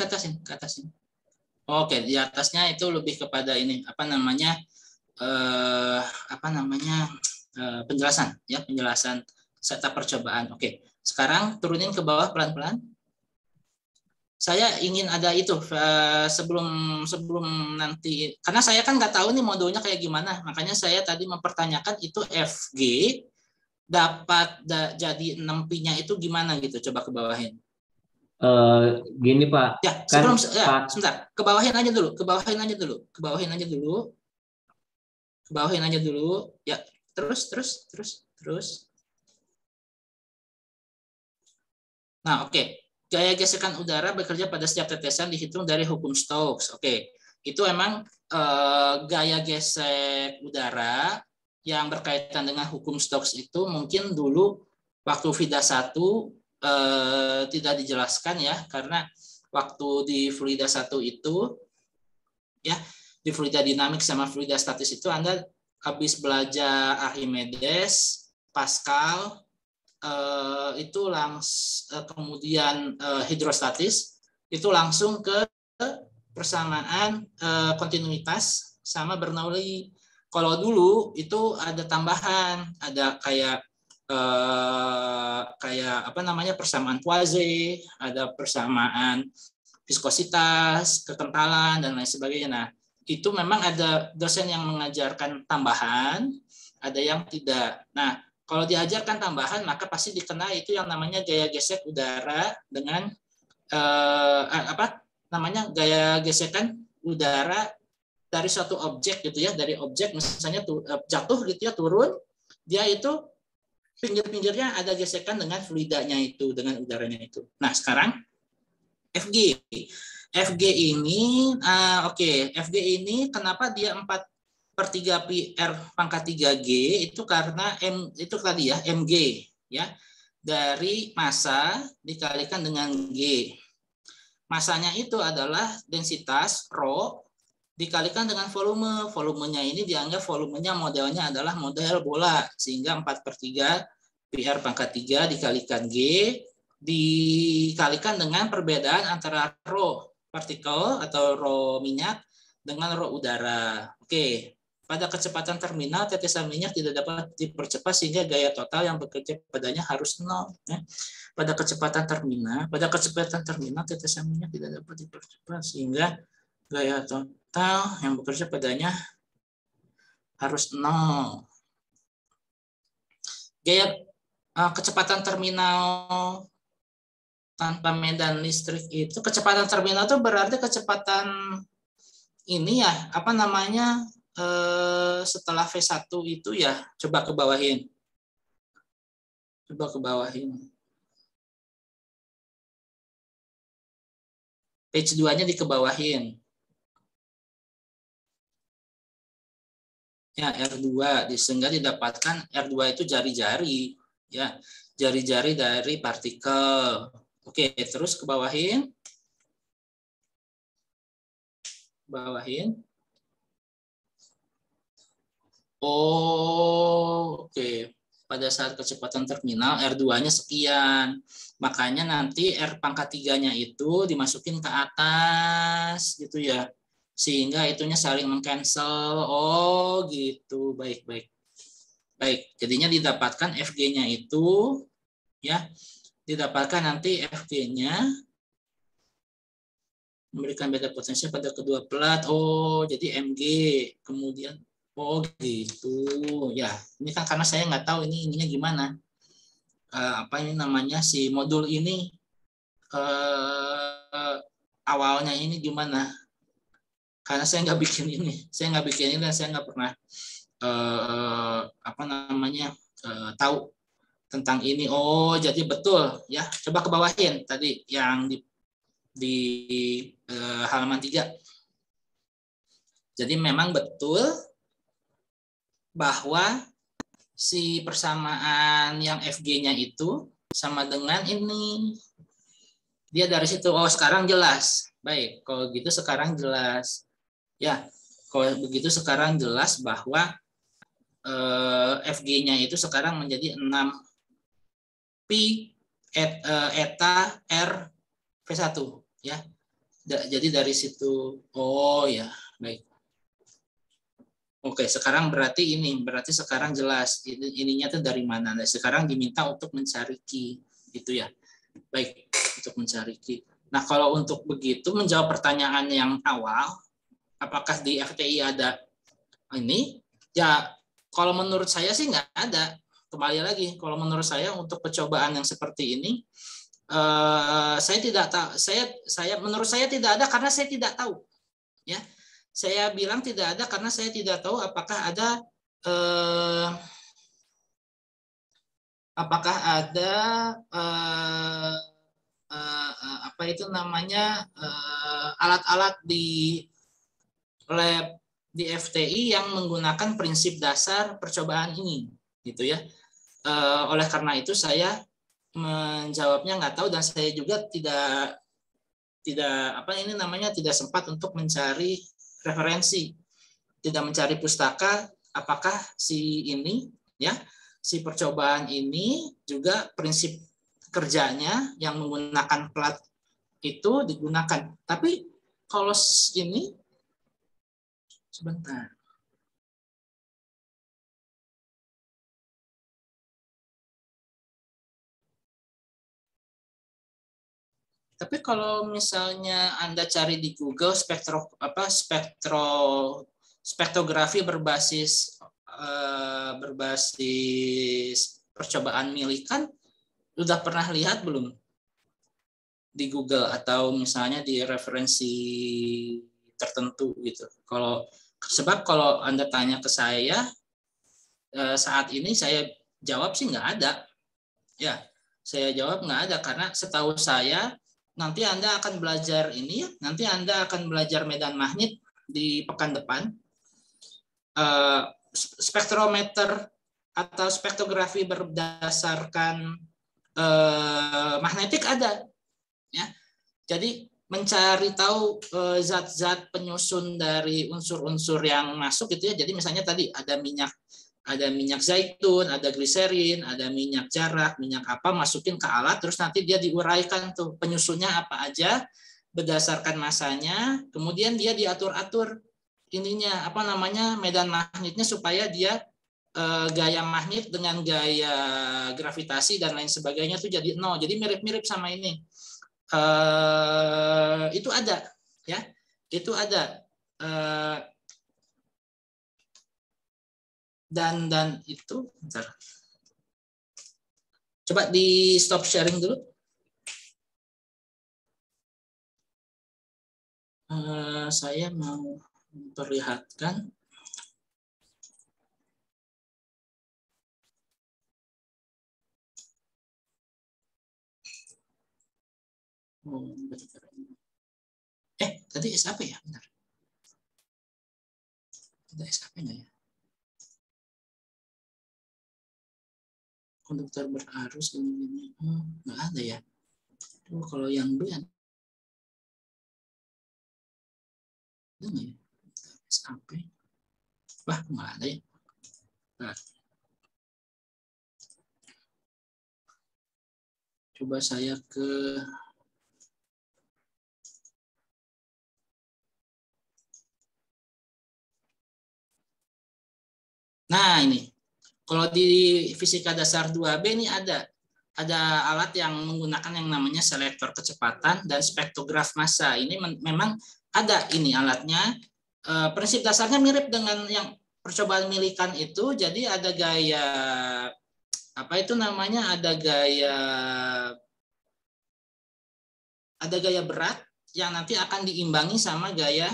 Oke, di atasnya itu lebih kepada ini penjelasan ya, penjelasan serta percobaan. Oke, sekarang turunin ke bawah pelan-pelan. Saya ingin ada itu sebelum nanti, karena saya kan nggak tahu nih modulnya kayak gimana, makanya saya tadi mempertanyakan itu Fg dapat jadi 6pi-nya itu gimana gitu, coba ke bawahin. Gini Pak. Ya, sebelum sebentar, ke bawahin aja dulu. Ya, terus. Nah, oke. Gaya gesekan udara bekerja pada setiap tetesan dihitung dari hukum Stokes. Oke, itu emang gaya gesek udara yang berkaitan dengan hukum Stokes itu mungkin dulu waktu fluida 1 tidak dijelaskan ya, karena waktu di fluida 1 itu ya, di fluida dinamik sama fluida statis itu Anda habis belajar Archimedes, Pascal, itu kemudian hidrostatis itu langsung ke persamaan kontinuitas sama Bernoulli. Kalau dulu itu ada tambahan, ada kayak persamaan Poiseuille, ada persamaan viskositas, kekentalan dan lain sebagainya. Nah, itu memang ada dosen yang mengajarkan tambahan, ada yang tidak. Nah, kalau diajarkan tambahan, maka pasti dikenal itu yang namanya gaya gesek udara dengan gaya gesekan udara dari suatu objek gitu ya, dari objek misalnya jatuh gitu ya, turun, dia itu pinggir-pinggirnya ada gesekan dengan fluidanya itu, dengan udaranya itu. Nah, sekarang FG ini, FG ini kenapa dia 4/3 pi R pangkat 3G itu karena itu tadi ya, MG ya, dari massa dikalikan dengan G. Massanya itu adalah densitas rho dikalikan dengan volume. Volumenya ini dianggap modelnya adalah model bola, sehingga 4/3 pi R pangkat 3 dikalikan G dikalikan dengan perbedaan antara rho partikel atau rho minyak dengan rho udara. Oke. Pada kecepatan terminal, tetesan minyak tidak dapat dipercepat sehingga gaya total yang bekerja padanya harus 0. Ya. Pada kecepatan terminal, tetesan minyak tidak dapat dipercepat sehingga gaya total yang bekerja padanya harus 0. Gaya kecepatan terminal tanpa medan listrik itu, kecepatan terminal itu berarti kecepatan ini ya, apa namanya, setelah V1 itu ya, coba ke bawahin. Page 2-nya dikebawahin. Ya, R2 sehingga didapatkan R2 itu jari-jari ya, jari-jari dari partikel. Oke, terus kebawahin. Oke. Pada saat kecepatan terminal R2-nya sekian. Makanya nanti R pangkat 3-nya itu dimasukin ke atas gitu ya. Sehingga itunya saling meng-cancel. Oh, gitu. Baik. Jadinya didapatkan FG-nya itu ya. Didapatkan nanti FG-nya memberikan beda potensial pada kedua plat. Oh, jadi MG. Kemudian oh gitu ya, ini kan karena saya nggak tahu ini ininya gimana, apa ini namanya si modul ini awalnya ini gimana, karena saya nggak bikin ini dan saya nggak pernah apa namanya tahu tentang ini. Oh jadi betul ya, coba ke bawahin tadi yang di halaman 3. Jadi memang betul bahwa si persamaan yang FG-nya itu sama dengan ini. Dia dari situ. Oh, sekarang jelas. Baik, kalau gitu sekarang jelas. Ya, kalau begitu sekarang jelas bahwa FG-nya itu sekarang menjadi 6 pi eta R V1 ya. Jadi dari situ. Oh ya, baik. Oke, sekarang berarti sekarang jelas ininya tuh dari mana. Nah, sekarang diminta untuk mencari key, gitu ya. Baik, untuk mencari key. Nah, kalau untuk begitu menjawab pertanyaan yang awal, apakah di FTI ada ini? Ya, kalau menurut saya sih nggak ada. Kembali lagi, kalau menurut saya untuk percobaan yang seperti ini, saya tidak tahu. Menurut saya tidak ada karena saya tidak tahu. Ya. Saya bilang tidak ada karena saya tidak tahu apakah ada apa itu namanya alat-alat di lab di FTI yang menggunakan prinsip dasar percobaan ini, gitu ya. Oleh karena itu saya menjawabnya nggak tahu dan saya juga tidak sempat untuk mencari referensi, tidak mencari pustaka apakah si ini ya, si percobaan ini juga prinsip kerjanya yang menggunakan plat itu digunakan. Tapi kalau ini sebentar. Tapi kalau misalnya Anda cari di Google spektrografi berbasis percobaan milikan, udah pernah lihat belum di Google atau misalnya di referensi tertentu gitu. Sebab kalau Anda tanya ke saya saat ini, saya jawab sih nggak ada. Ya, saya jawab nggak ada karena setahu saya nanti Anda akan belajar ini ya. Nanti Anda akan belajar medan magnet di pekan depan. Spektrometer atau spektrografi berdasarkan magnetik ada. Ya. Jadi mencari tahu zat-zat penyusun dari unsur-unsur yang masuk gitu ya. Jadi misalnya tadi ada minyak zaitun, ada gliserin, ada minyak jarak, minyak apa, masukin ke alat, terus nanti dia diuraikan tuh penyusunnya apa aja berdasarkan masanya, kemudian dia diatur-atur ininya apa namanya medan magnetnya supaya dia gaya magnet dengan gaya gravitasi dan lain sebagainya tuh jadi nol. Jadi mirip-mirip sama ini. Itu ada, ya, itu ada. Dan itu bentar. Coba di stop sharing dulu. Saya mau memperlihatkan tadi SAP ya, benar. Ada SAP nggak ya? Konduktor berarus ini nggak ada ya. Kalau yang B ada nggak ya? SAP, wah nggak ada ya. Nah. Coba saya ke nah ini. Kalau di fisika dasar 2B ini ada alat yang menggunakan yang namanya selektor kecepatan dan spektrograf massa. Ini memang ada ini alatnya. Prinsip dasarnya mirip dengan yang percobaan milikan itu. Jadi ada gaya apa itu namanya? Ada gaya berat yang nanti akan diimbangi sama gaya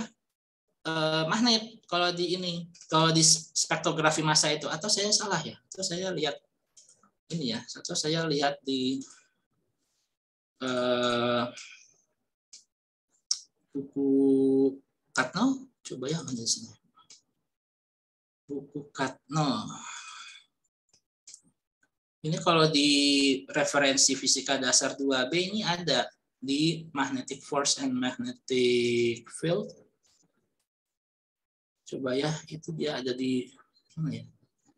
magnet kalau di spektrografi massa itu, atau saya salah ya, atau saya lihat ini ya, atau saya lihat di buku Katno, coba ya ada di sini buku Katno. Ini kalau di referensi fisika dasar 2B ini ada di magnetic force and magnetic field. Coba ya, itu dia ada di mana ya?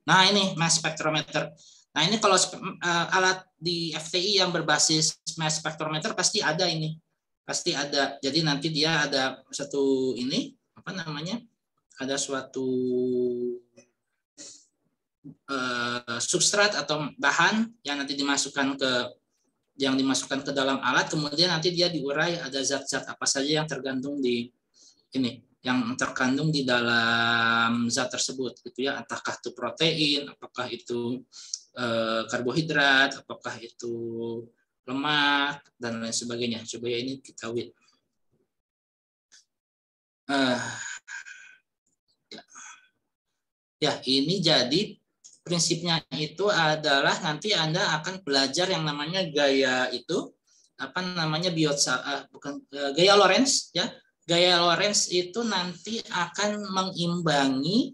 Nah, ini mass spectrometer. Nah, ini kalau alat di FTI yang berbasis mass spectrometer pasti ada ini. Pasti ada. Jadi nanti dia ada satu ini, apa namanya? Ada suatu substrat atau bahan yang nanti dimasukkan ke dalam alat, kemudian nanti dia diurai ada zat-zat apa saja yang tergantung di ini, yang terkandung di dalam zat tersebut gitu ya, apakah itu protein, apakah itu karbohidrat, apakah itu lemak dan lain sebagainya. Coba ya ini kita lihat. Ya, ini jadi prinsipnya itu adalah nanti Anda akan belajar yang namanya gaya itu apa namanya gaya Lorentz ya. Gaya Lorentz itu nanti akan mengimbangi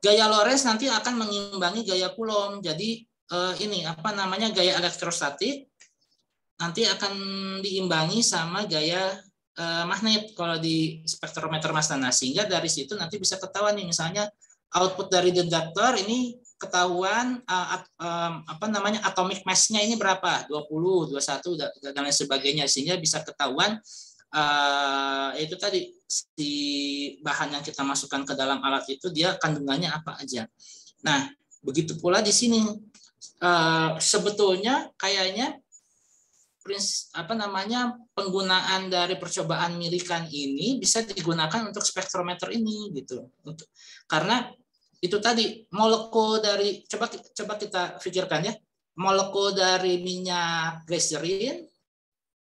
gaya Lorentz nanti akan mengimbangi gaya Coulomb. Jadi ini apa namanya gaya elektrostatik nanti akan diimbangi sama gaya magnet kalau di spektrometer massa. Nah, sehingga dari situ nanti bisa ketahuan nih misalnya output dari detektor ini ketahuan apa namanya atomic mass-nya ini berapa, 20, 21 dan lain sebagainya, sehingga bisa ketahuan itu tadi si bahan yang kita masukkan ke dalam alat itu dia kandungannya apa aja. Nah, begitu pula di sini sebetulnya kayaknya apa namanya penggunaan dari percobaan milikan ini bisa digunakan untuk spektrometer ini gitu. Karena itu tadi molekul dari coba kita pikirkan ya, molekul dari minyak gliserin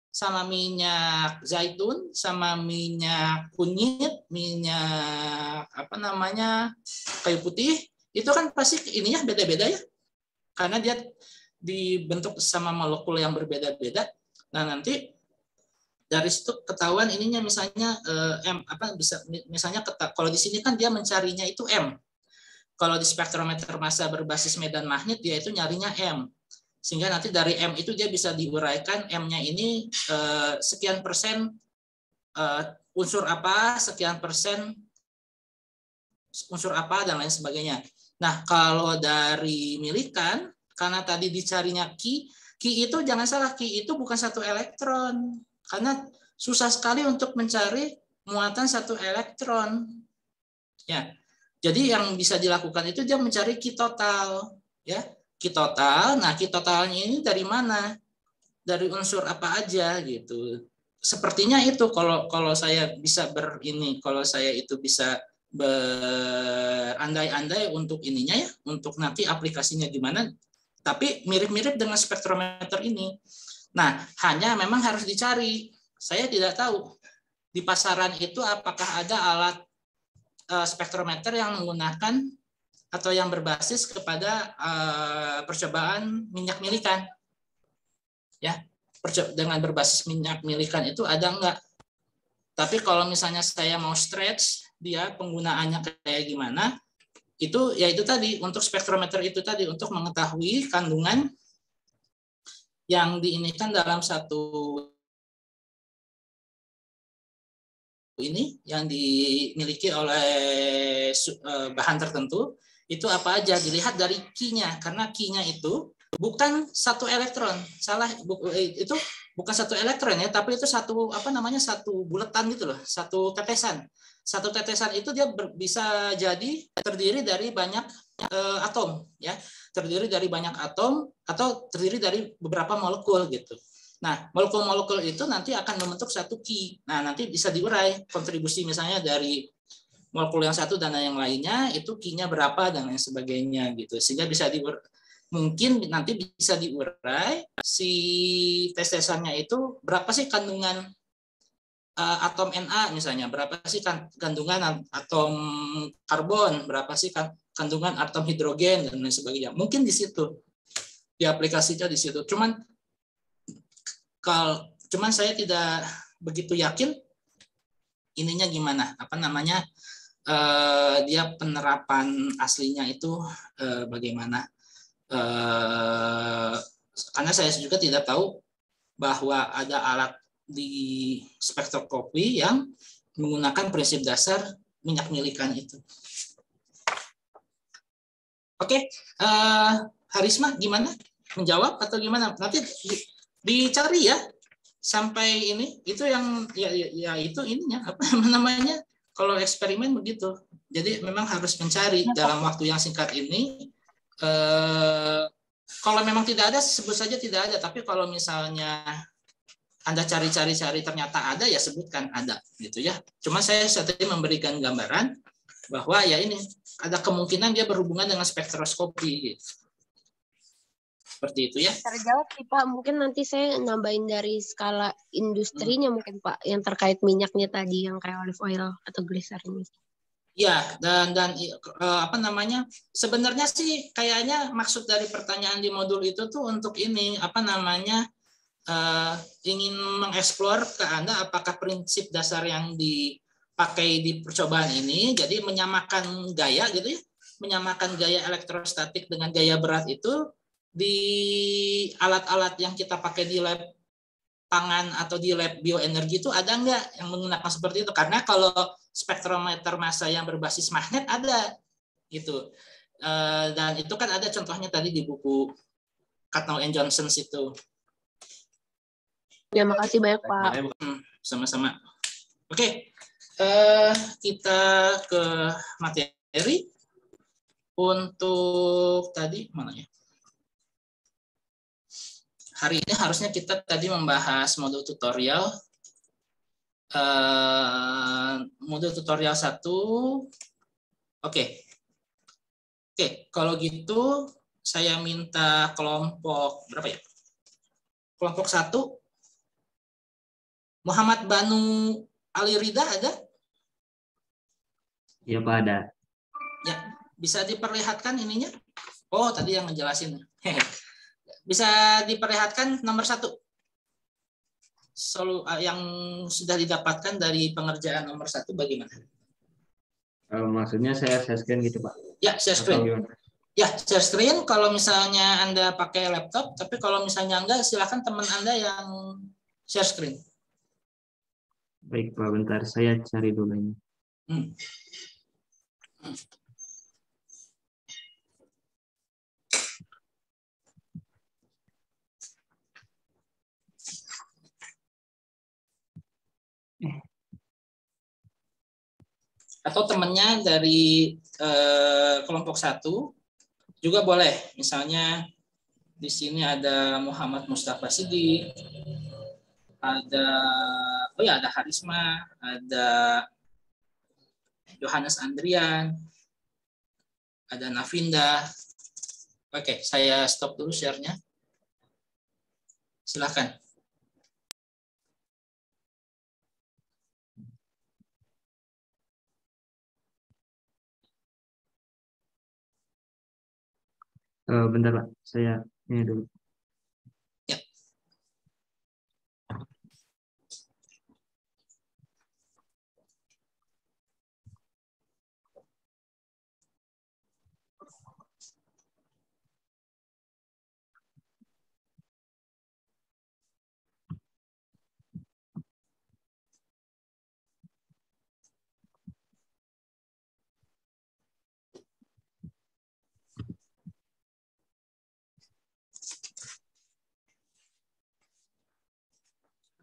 sama minyak zaitun sama minyak kunyit, minyak apa namanya kayu putih, itu kan pasti ininya beda-beda ya, karena dia dibentuk sama molekul yang berbeda-beda. Nah, nanti dari situ ketahuan ininya misalnya M bisa misalnya kalau di sini kan dia mencarinya itu M. Kalau di spektrometer massa berbasis medan magnet dia itu nyarinya M. Sehingga nanti dari M itu dia bisa diuraikan M-nya ini sekian persen unsur apa, sekian persen unsur apa dan lain sebagainya. Nah, kalau dari milikan karena tadi dicarinya Ki itu jangan salah, Ki itu bukan satu elektron. Karena susah sekali untuk mencari muatan satu elektron. Ya. Jadi yang bisa dilakukan itu dia mencari Ki total, ya. Ki total. Nah, Ki totalnya ini dari mana? Dari unsur apa aja gitu. Sepertinya itu kalau saya bisa kalau saya itu bisa berandai-andai untuk ininya ya, untuk nanti aplikasinya gimana. Tapi mirip-mirip dengan spektrometer ini. Nah, hanya memang harus dicari. Saya tidak tahu di pasaran itu apakah ada alat spektrometer yang menggunakan atau yang berbasis kepada percobaan minyak milikan. Ya, dengan berbasis minyak milikan itu ada enggak? Tapi kalau misalnya saya mau stretch dia penggunaannya kayak gimana, itu ya itu tadi untuk spektrometer itu tadi untuk mengetahui kandungan yang diinikan dalam satu ini yang dimiliki oleh bahan tertentu itu apa aja, dilihat dari Ki-nya, karena Ki-nya itu bukan satu elektron, itu bukan satu elektron ya, tapi itu satu satu buletan gitu loh, satu tetesan itu dia bisa jadi terdiri dari banyak atom ya, terdiri dari banyak atom atau terdiri dari beberapa molekul gitu. Nah, molekul-molekul itu nanti akan membentuk satu Ki. Nah, nanti bisa diurai kontribusi misalnya dari molekul yang satu dan yang lainnya itu Ki-nya berapa dan lain sebagainya gitu. Sehingga bisa mungkin nanti bisa diurai si tes-tesannya itu berapa sih kandungan atom Na misalnya, berapa sih kandungan atom karbon, berapa sih kandungan atom hidrogen dan lain sebagainya. Mungkin di situ. Di aplikasinya di situ. Cuman saya tidak begitu yakin ininya gimana, dia penerapan aslinya itu bagaimana, karena saya juga tidak tahu bahwa ada alat di spektroskopi yang menggunakan prinsip dasar minyak milikan itu. Oke, Harisma gimana, menjawab atau gimana? Nanti dicari ya sampai ini itu yang ya itu ininya kalau eksperimen begitu, jadi memang harus mencari dalam waktu yang singkat ini. Kalau memang tidak ada sebut saja tidak ada, tapi kalau misalnya Anda cari ternyata ada ya sebutkan ada gitu ya. Cuma saya tadi memberikan gambaran bahwa ya ini ada kemungkinan dia berhubungan dengan spektroskopi gitu. Seperti itu ya. Terjawab sih Pak, mungkin nanti saya nambahin dari skala industrinya mungkin Pak, yang terkait minyaknya tadi yang kayak olive oil atau glycerin. Ya, dan sebenarnya sih kayaknya maksud dari pertanyaan di modul itu tuh untuk ini ingin mengeksplor ke Anda apakah prinsip dasar yang dipakai di percobaan ini jadi menyamakan gaya gitu ya, menyamakan gaya elektrostatik dengan gaya berat itu di alat-alat yang kita pakai di lab pangan atau di lab bioenergi itu ada nggak yang menggunakan seperti itu? Karena kalau spektrometer massa yang berbasis magnet ada gitu, dan itu kan ada contohnya tadi di buku Catnow and Johnson itu. Ya, makasih banyak Pak. Sama-sama. Oke, kita ke materi untuk tadi mana ya? Hari ini harusnya kita tadi membahas modul tutorial. Modul tutorial 1. Oke, kalau gitu saya minta kelompok berapa ya? Kelompok 1. Muhammad Banu Ali Rida ada? Iya Pak, ada. Ya, bisa diperlihatkan ininya? Oh, tadi yang ngejelasin. Bisa diperlihatkan nomor 1. yang sudah didapatkan dari pengerjaan nomor 1 bagaimana? Maksudnya saya share screen gitu, Pak? Ya, share Atau screen. gimana? Ya, share screen kalau misalnya Anda pakai laptop, tapi kalau misalnya enggak, silakan teman Anda yang share screen. Baik, Pak, bentar. Saya cari dulu ini. Atau temannya dari kelompok 1 juga boleh. Misalnya di sini ada Muhammad Mustafa Siddiq, ada Harisma, ada Yohanes Andrian, ada Navinda. Oke, saya stop dulu share-nya. Silakan. Bentar, Pak. Saya ini dulu. Ya.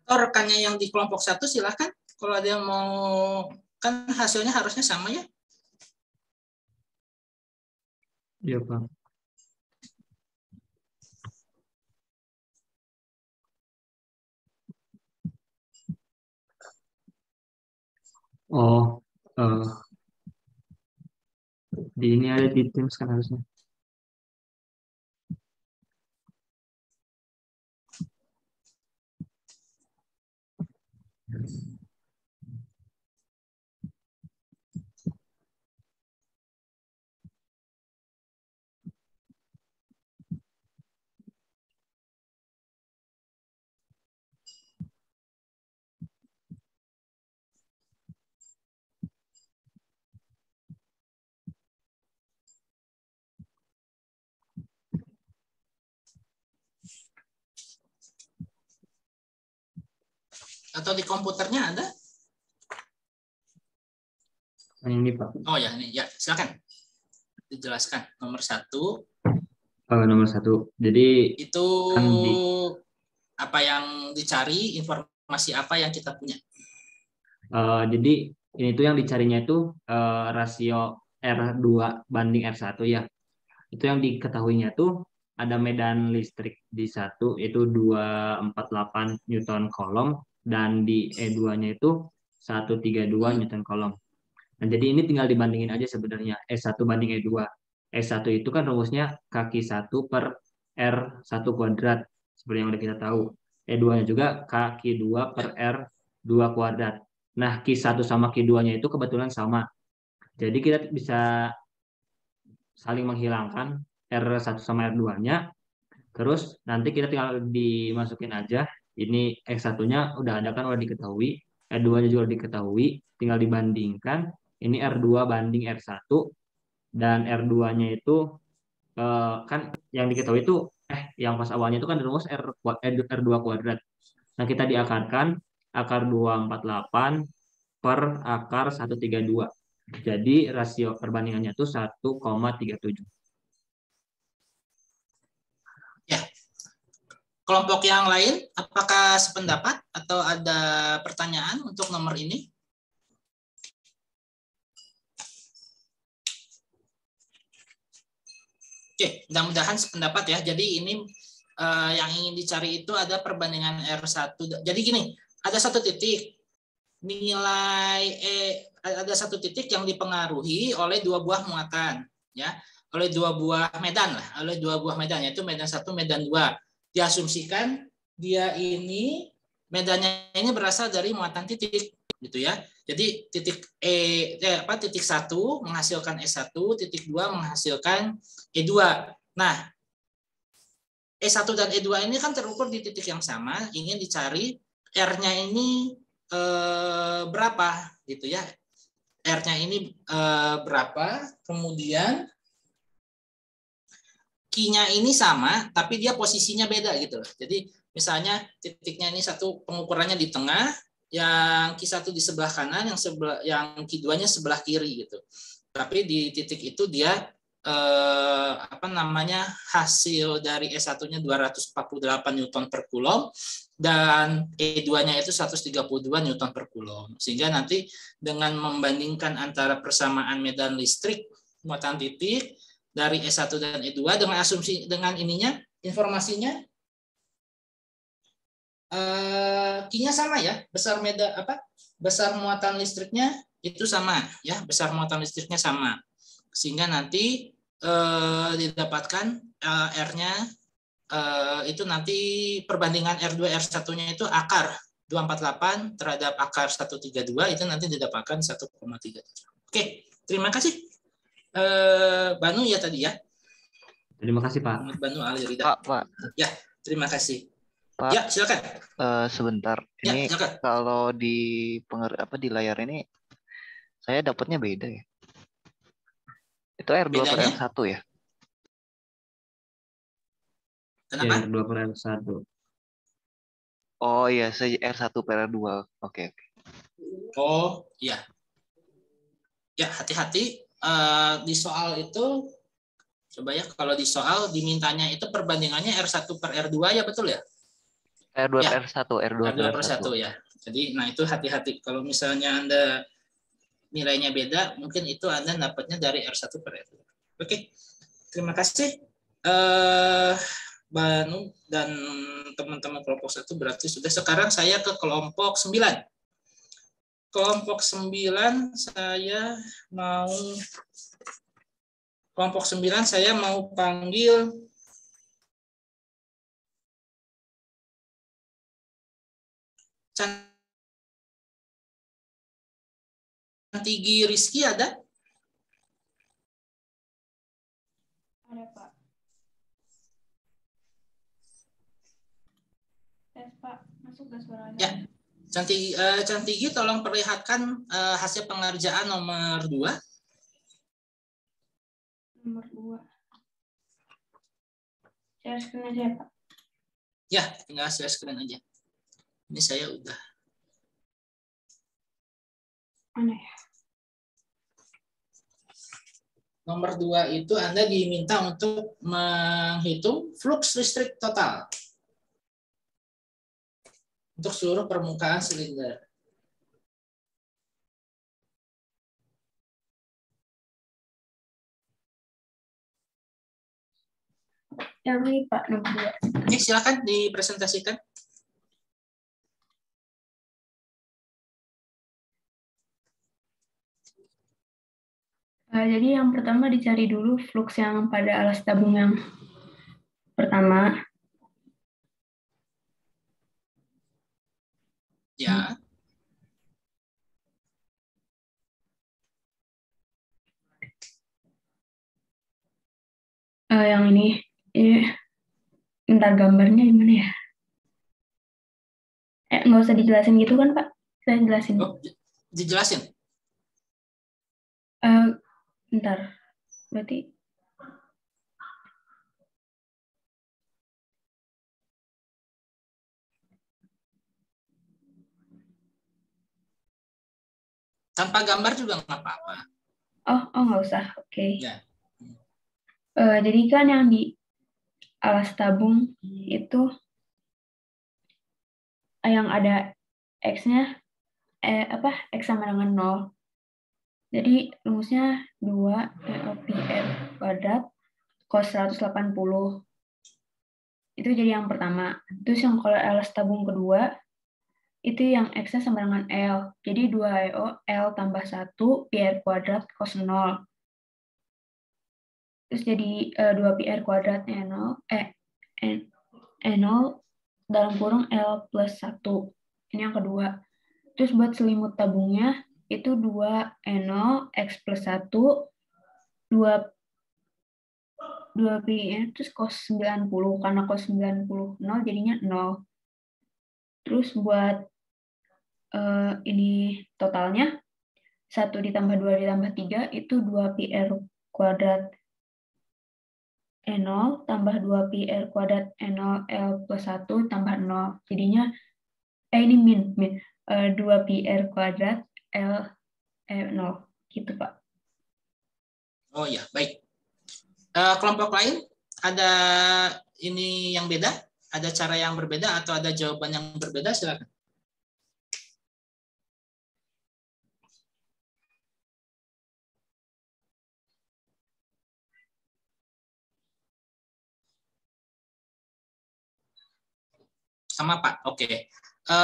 Atau rekannya yang di kelompok 1 silakan. Kalau ada yang mau, kan hasilnya harusnya sama ya. Iya, Pak. Oh, di ini ada di Teams kan harusnya. Atau di komputernya ada? Ini, Pak. Oh ya, ini ya, silakan. Dijelaskan nomor 1. Nomor 1. Jadi itu kan apa yang dicari, informasi apa yang kita punya. Jadi ini tuh yang dicarinya itu rasio R2 banding R1 ya. Itu yang diketahuinya tuh ada medan listrik di 1 itu 248 Newton kolom dan di E2-nya itu 132 Newton kolom. Nah, jadi ini tinggal dibandingin aja sebenarnya E1 banding E2. E1 itu kan rumusnya kaki 1 per R1 kuadrat seperti yang udah kita tahu. E2-nya juga kaki 2 per R2 kuadrat. Nah, Q1 sama Q2-nya itu kebetulan sama. Jadi kita bisa saling menghilangkan R1 sama R2-nya. Terus nanti kita tinggal dimasukin aja. Ini X1-nya udah ada kan, udah diketahui. R2-nya juga diketahui. Tinggal dibandingkan. Ini R2 banding R1. Dan R2-nya itu kan yang diketahui itu yang pas awalnya itu kan rumus R2 kuadrat. Nah, kita diakarkan akar 248 per akar 132. Jadi rasio perbandingannya itu 1,37. Ya. Kelompok yang lain, apakah sependapat atau ada pertanyaan untuk nomor ini? Oke, mudah-mudahan sependapat ya. Jadi ini yang ingin dicari itu ada perbandingan R1. Jadi gini, ada satu titik nilai ada satu titik yang dipengaruhi oleh 2 buah muatan, ya, oleh 2 buah medan lah, oleh 2 buah medan, yaitu medan 1, medan 2. Diasumsikan dia ini medannya ini berasal dari muatan titik, gitu ya. Jadi titik titik 1 menghasilkan E1, titik 2 menghasilkan E2. Nah, E1 dan E2 ini kan terukur di titik yang sama, ingin dicari R-nya ini berapa gitu ya. R-nya ini berapa, kemudian key-nya ini sama, tapi dia posisinya beda gitu loh. Jadi misalnya titiknya ini satu pengukurannya di tengah, yang key 1 di sebelah kanan, yang key 2-nya sebelah kiri gitu. Tapi di titik itu dia hasil dari E1-nya 248 Newton per Coulomb dan E2-nya itu 132 Newton per Coulomb. Sehingga nanti dengan membandingkan antara persamaan medan listrik muatan titik dari E1 dan E2 dengan asumsi dengan informasinya Q-nya sama ya, besar muatan listriknya itu sama ya, besar muatan listriknya sama. Sehingga nanti didapatkan R-nya itu nanti perbandingan R2 R1-nya itu akar 248 terhadap akar 132 itu nanti didapatkan 1,3. Oke, terima kasih. Banu ya tadi ya. Terima kasih Pak. Banu Alirida. Pak. Ya, terima kasih. Pak. Ya, silakan. Sebentar. Ya, Ini silakan. kalau di layar ini saya dapatnya beda ya. Itu R2 per R1 ya? Kenapa? R2 per R1. Oh iya, saya R1 per R2. Oke. Oh, iya. Ya, hati-hati. Di soal itu, coba ya, kalau di soal dimintanya itu perbandingannya R1 per R2 ya, betul ya? R2 per R1, R2 per R1 ya. Jadi, nah itu hati-hati. Kalau misalnya Anda nilainya beda, mungkin itu Anda dapatnya dari R1 per R2. Oke, terima kasih. Banu dan teman-teman kelompok 1 berarti sudah. Sekarang saya ke kelompok 9. Kelompok 9 saya mau panggil Cantigi Rizky ada? Ada Pak. Tes Pak, masuk gak suaranya? Ya, Cantigi tolong perlihatkan hasil pengerjaan nomor 2. Nomor 2. Share screen aja Pak. Ya, tinggal share screen aja. Ini saya udah. Mana ya? Nomor 2 itu Anda diminta untuk menghitung flux listrik total untuk seluruh permukaan silinder. Yang ini Pak, nomor 2. Oke, silakan dipresentasikan. Jadi yang pertama dicari dulu flux yang pada alas tabung yang pertama. Ya. Yang ini bentar gambarnya gimana ya? Nggak usah dijelasin gitu kan Pak? Saya jelasin. Oh, dijelasin. Bentar, berarti tanpa gambar juga nggak apa-apa. Oh nggak usah, oke. Ya. Jadi kan yang di alas tabung itu yang ada X-nya X sama dengan 0. Jadi rumusnya 2 EOPR kuadrat cos 180. Itu jadi yang pertama. Terus yang kalau alas tabung kedua itu yang X-nya sama dengan L. Jadi 2 EO L tambah 1 PR kuadrat cos 0. Terus jadi 2 PR kuadrat N0 dalam kurung L plus 1. Ini yang kedua. Terus buat selimut tabungnya itu 2 N0 X plus 1 2 PR terus cos 90 karena cos 90 0 jadinya 0. Terus buat ini totalnya 1 ditambah 2 ditambah 3 itu 2 pi R kuadrat E0 tambah 2 pi R kuadrat E0 L plus 1 tambah 0. Jadinya ini min 2 pi R kuadrat L E0 gitu Pak. Oh ya, baik. Kelompok lain ada ini yang beda? Ada cara yang berbeda atau ada jawaban yang berbeda? Silakan. Sama Pak. Oke.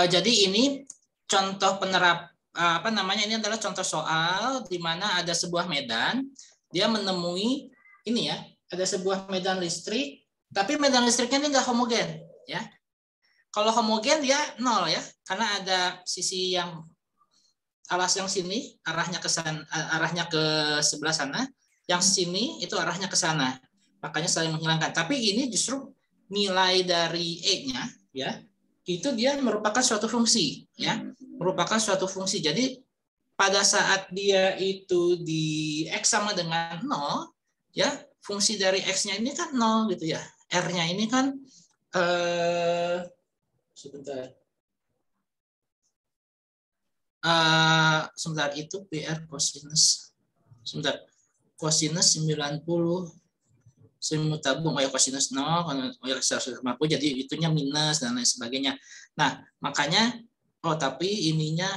Jadi ini contoh ini adalah contoh soal di mana ada sebuah medan, dia menemui ini ya, ada sebuah medan listrik, tapi medan listriknya ini nggak homogen ya. Kalau homogen dia 0 ya, karena ada sisi yang alas yang sini arahnya ke sebelah sana, yang sini itu arahnya ke sana. Makanya saling menghilangkan. Tapi ini justru nilai dari E-nya ya, itu dia merupakan suatu fungsi ya, merupakan suatu fungsi. Jadi pada saat dia itu di X sama dengan 0 ya, fungsi dari X-nya ini kan 0 gitu ya. R-nya ini kan sebentar itu PR cosinus. Sebentar. Cosinus 90 semu tabung cosinus 0, 150, jadi itunya minus dan lain sebagainya. Nah, makanya tapi ininya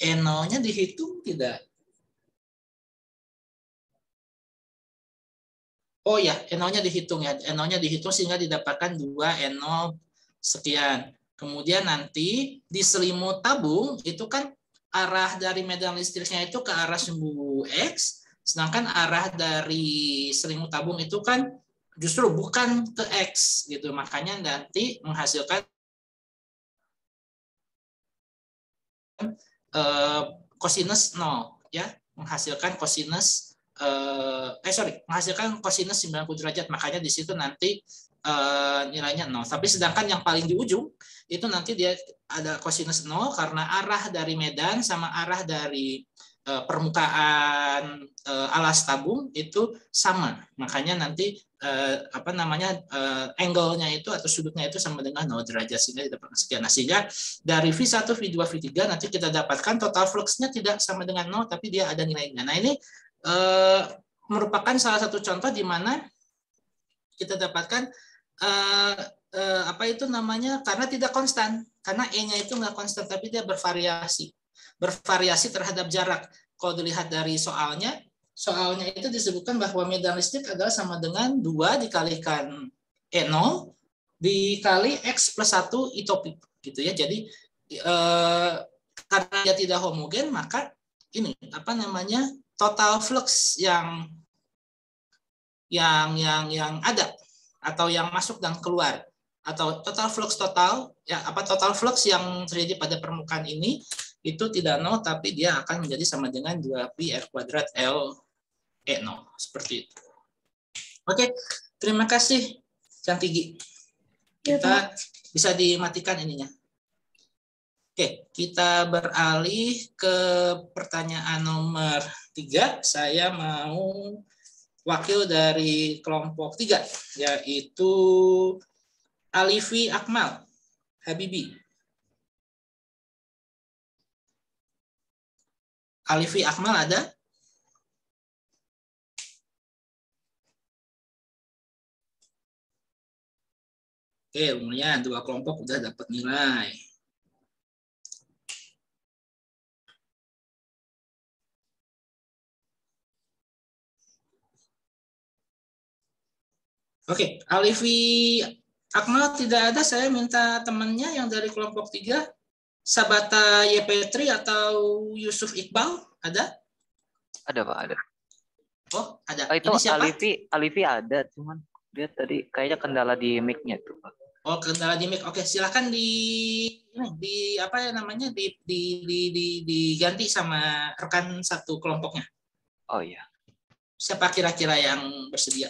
E0-nya dihitung tidak? Oh ya, E0-nya dihitung ya. E0-nya dihitung sehingga didapatkan 2 E0 sekian. Kemudian nanti di selimut tabung itu kan arah dari medan listriknya itu ke arah sumbu X, sedangkan arah dari selimut tabung itu kan justru bukan ke X gitu. Makanya nanti menghasilkan cosinus 0 ya, menghasilkan cosinus menghasilkan cosinus 90 derajat. Makanya di situ nanti nilainya 0. Tapi sedangkan yang paling di ujung itu nanti dia ada cosinus 0 karena arah dari medan sama arah dari permukaan alas tabung itu sama. Makanya nanti angle-nya itu atau sudutnya itu sama dengan 0 derajat, sehingga didapatkan sekian. Nah, sehingga dari V1, V2, V3 nanti kita dapatkan total fluxnya tidak sama dengan 0 tapi dia ada nilainya. Nah, ini merupakan salah satu contoh di mana kita dapatkan karena tidak konstan, karena E-nya itu nggak konstan tapi dia bervariasi terhadap jarak. Kalau dilihat dari soalnya itu disebutkan bahwa medan listrik adalah sama dengan 2 dikalikan E0 dikali X plus 1 itopik gitu ya. Jadi karena dia tidak homogen, maka ini total flux yang ada atau yang masuk dan keluar, atau total flux yang terjadi pada permukaan ini itu tidak 0 tapi dia akan menjadi sama dengan 2 pi R kuadrat L E0 seperti itu. Oke, terima kasih Cantigi. Kita bisa dimatikan ininya. Oke, kita beralih ke pertanyaan nomor 3. Saya mau wakil dari kelompok 3, yaitu Alifi Akmal Habibi. Alifi Akmal ada? Oke, lumayan 2 kelompok udah dapat nilai. Oke, Alifi Akmal tidak ada. Saya minta temannya yang dari kelompok 3, Sabata Yepetri atau Yusuf Iqbal, ada? Ada Pak, ada. Oh, ada. Itu ini siapa? Alifi ada, cuman dia tadi kayaknya kendala di mic-nya tuh Pak. Oh, kendala di mic. Oke, silakan diganti sama rekan satu kelompoknya. Oh iya. Siapa kira-kira yang bersedia?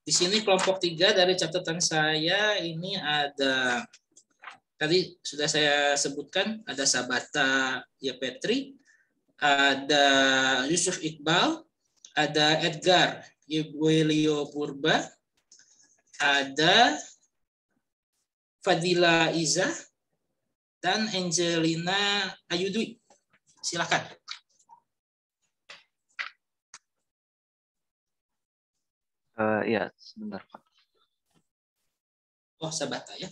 Di sini kelompok 3 dari catatan saya ini ada, tadi sudah saya sebutkan, ada Sabata Yapetri, ada Yusuf Iqbal, ada Edgar Yewelio Purba, ada Fadila Iza, dan Angelina Ayudwi. Silakan. Iya, sebentar Pak. Oh, Sabata ya.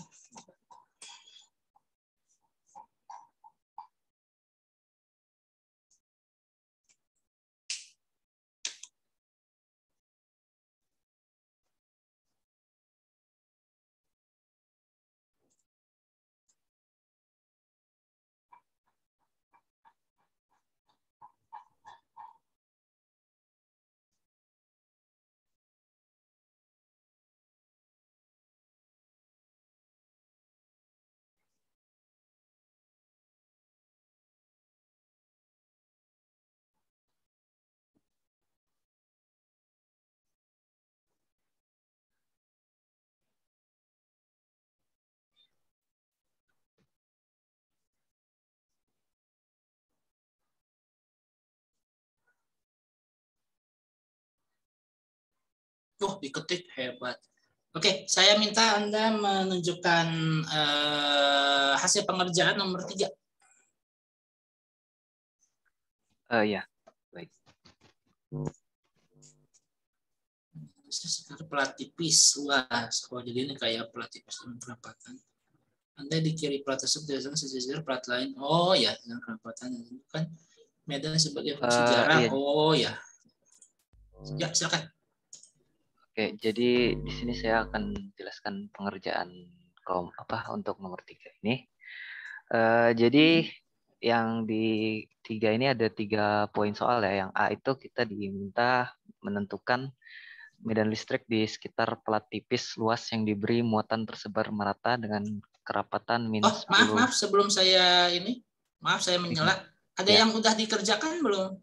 Diketik, hebat. Oke, saya minta Anda menunjukkan hasil pengerjaan nomor 3. Ya, baik. Plat tipis, luas. Oh, jadi ini kayak plat tipis dengan kerapatan. Anda di kiri plat tersebut biasanya sejajar plat lain. Oh ya, dengan kerapatan itu kan medan sebagai fungsi jarak. Iya. Oh ya. Ya, silakan. Oke, jadi di sini saya akan jelaskan pengerjaan untuk nomor 3 ini. Jadi yang di 3 ini ada 3 poin soal ya. Yang A itu kita diminta menentukan medan listrik di sekitar plat tipis luas yang diberi muatan tersebar merata dengan kerapatan minus 10. Maaf, sebelum saya saya menyela. Ada yang udah dikerjakan belum?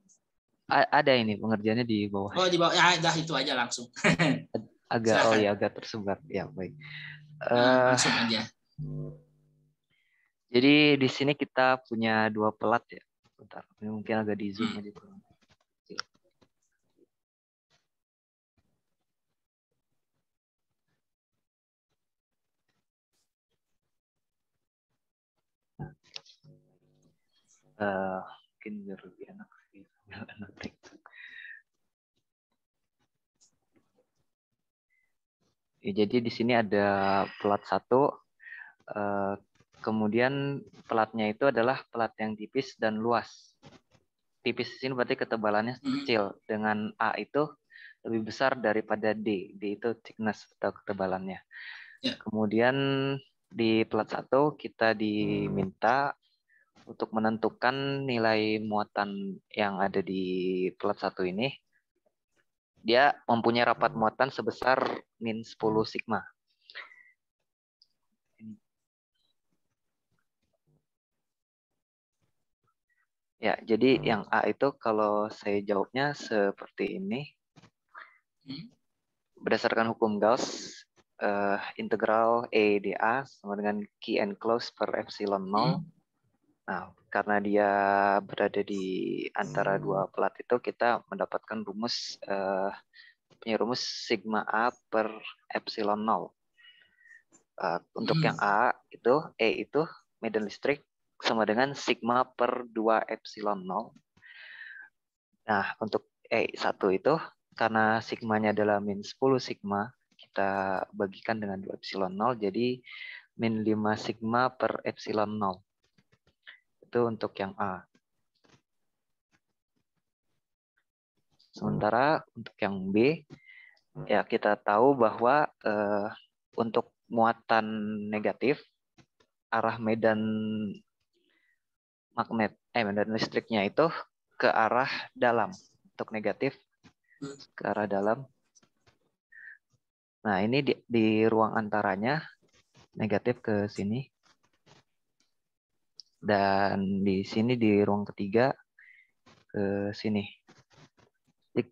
Ada ini pengerjaannya di bawah. Oh, di bawah. Ya, dah itu aja langsung. agak tersebar. Ya, baik. Langsung aja. Jadi di sini kita punya 2 pelat ya. Bentar, ini mungkin agak di zoom aja. Mungkin biar lebih enak sih. Ya, jadi di sini ada pelat 1, kemudian pelatnya itu adalah pelat yang tipis dan luas. Tipis di sini berarti ketebalannya kecil, dengan A itu lebih besar daripada D. D itu thickness atau ketebalannya. Ya. Kemudian di pelat 1 kita diminta untuk menentukan nilai muatan yang ada di pelat 1 ini. Dia mempunyai rapat muatan sebesar min 10 sigma. Ya, jadi yang A itu kalau saya jawabnya seperti ini. Berdasarkan hukum Gauss, integral E dA sama dengan Q enclosed per epsilon 0. Nah, karena dia berada di antara 2 pelat itu, kita mendapatkan rumus sigma A per epsilon 0. Untuk yang A itu, E itu medan listrik sama dengan sigma per 2 epsilon 0. Nah, untuk E1 itu, karena sigmanya adalah min 10 sigma, kita bagikan dengan 2 epsilon 0, jadi min 5 sigma per epsilon 0. Itu untuk yang A. Sementara untuk yang B, ya kita tahu bahwa untuk muatan negatif, arah medan medan listriknya itu ke arah dalam. Untuk negatif ke arah dalam. Nah, ini di ruang antaranya negatif ke sini. Dan di sini di ruang ketiga ke sini. Jadi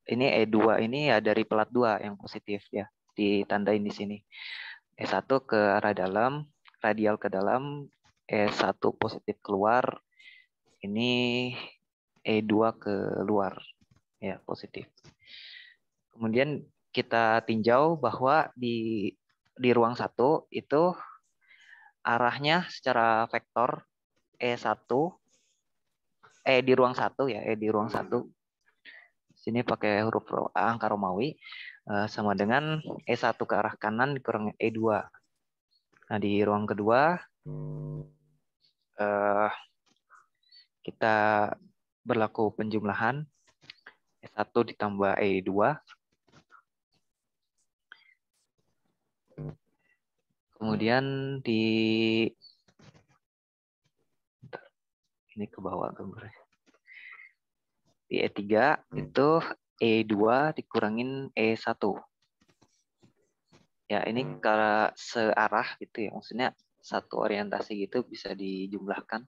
Ini E2 ini ya dari plat 2 yang positif ya, ditandain di sini. E1 ke arah dalam, radial ke dalam, E1 positif keluar, ini E2 ke luar, ya positif. Kemudian kita tinjau bahwa di ruang 1 itu arahnya secara vektor E1, di ruang 1 ya, di ruang 1. Sini pakai huruf angka Romawi, sama dengan E1 ke arah kanan dikurang E2. Nah, di ruang kedua, kita berlaku penjumlahan E1 ditambah E2. Kemudian ini ke bawah gambarnya. Di E3 itu E2 dikurangin E1. Ya, ini kalau searah gitu ya, maksudnya satu orientasi gitu bisa dijumlahkan.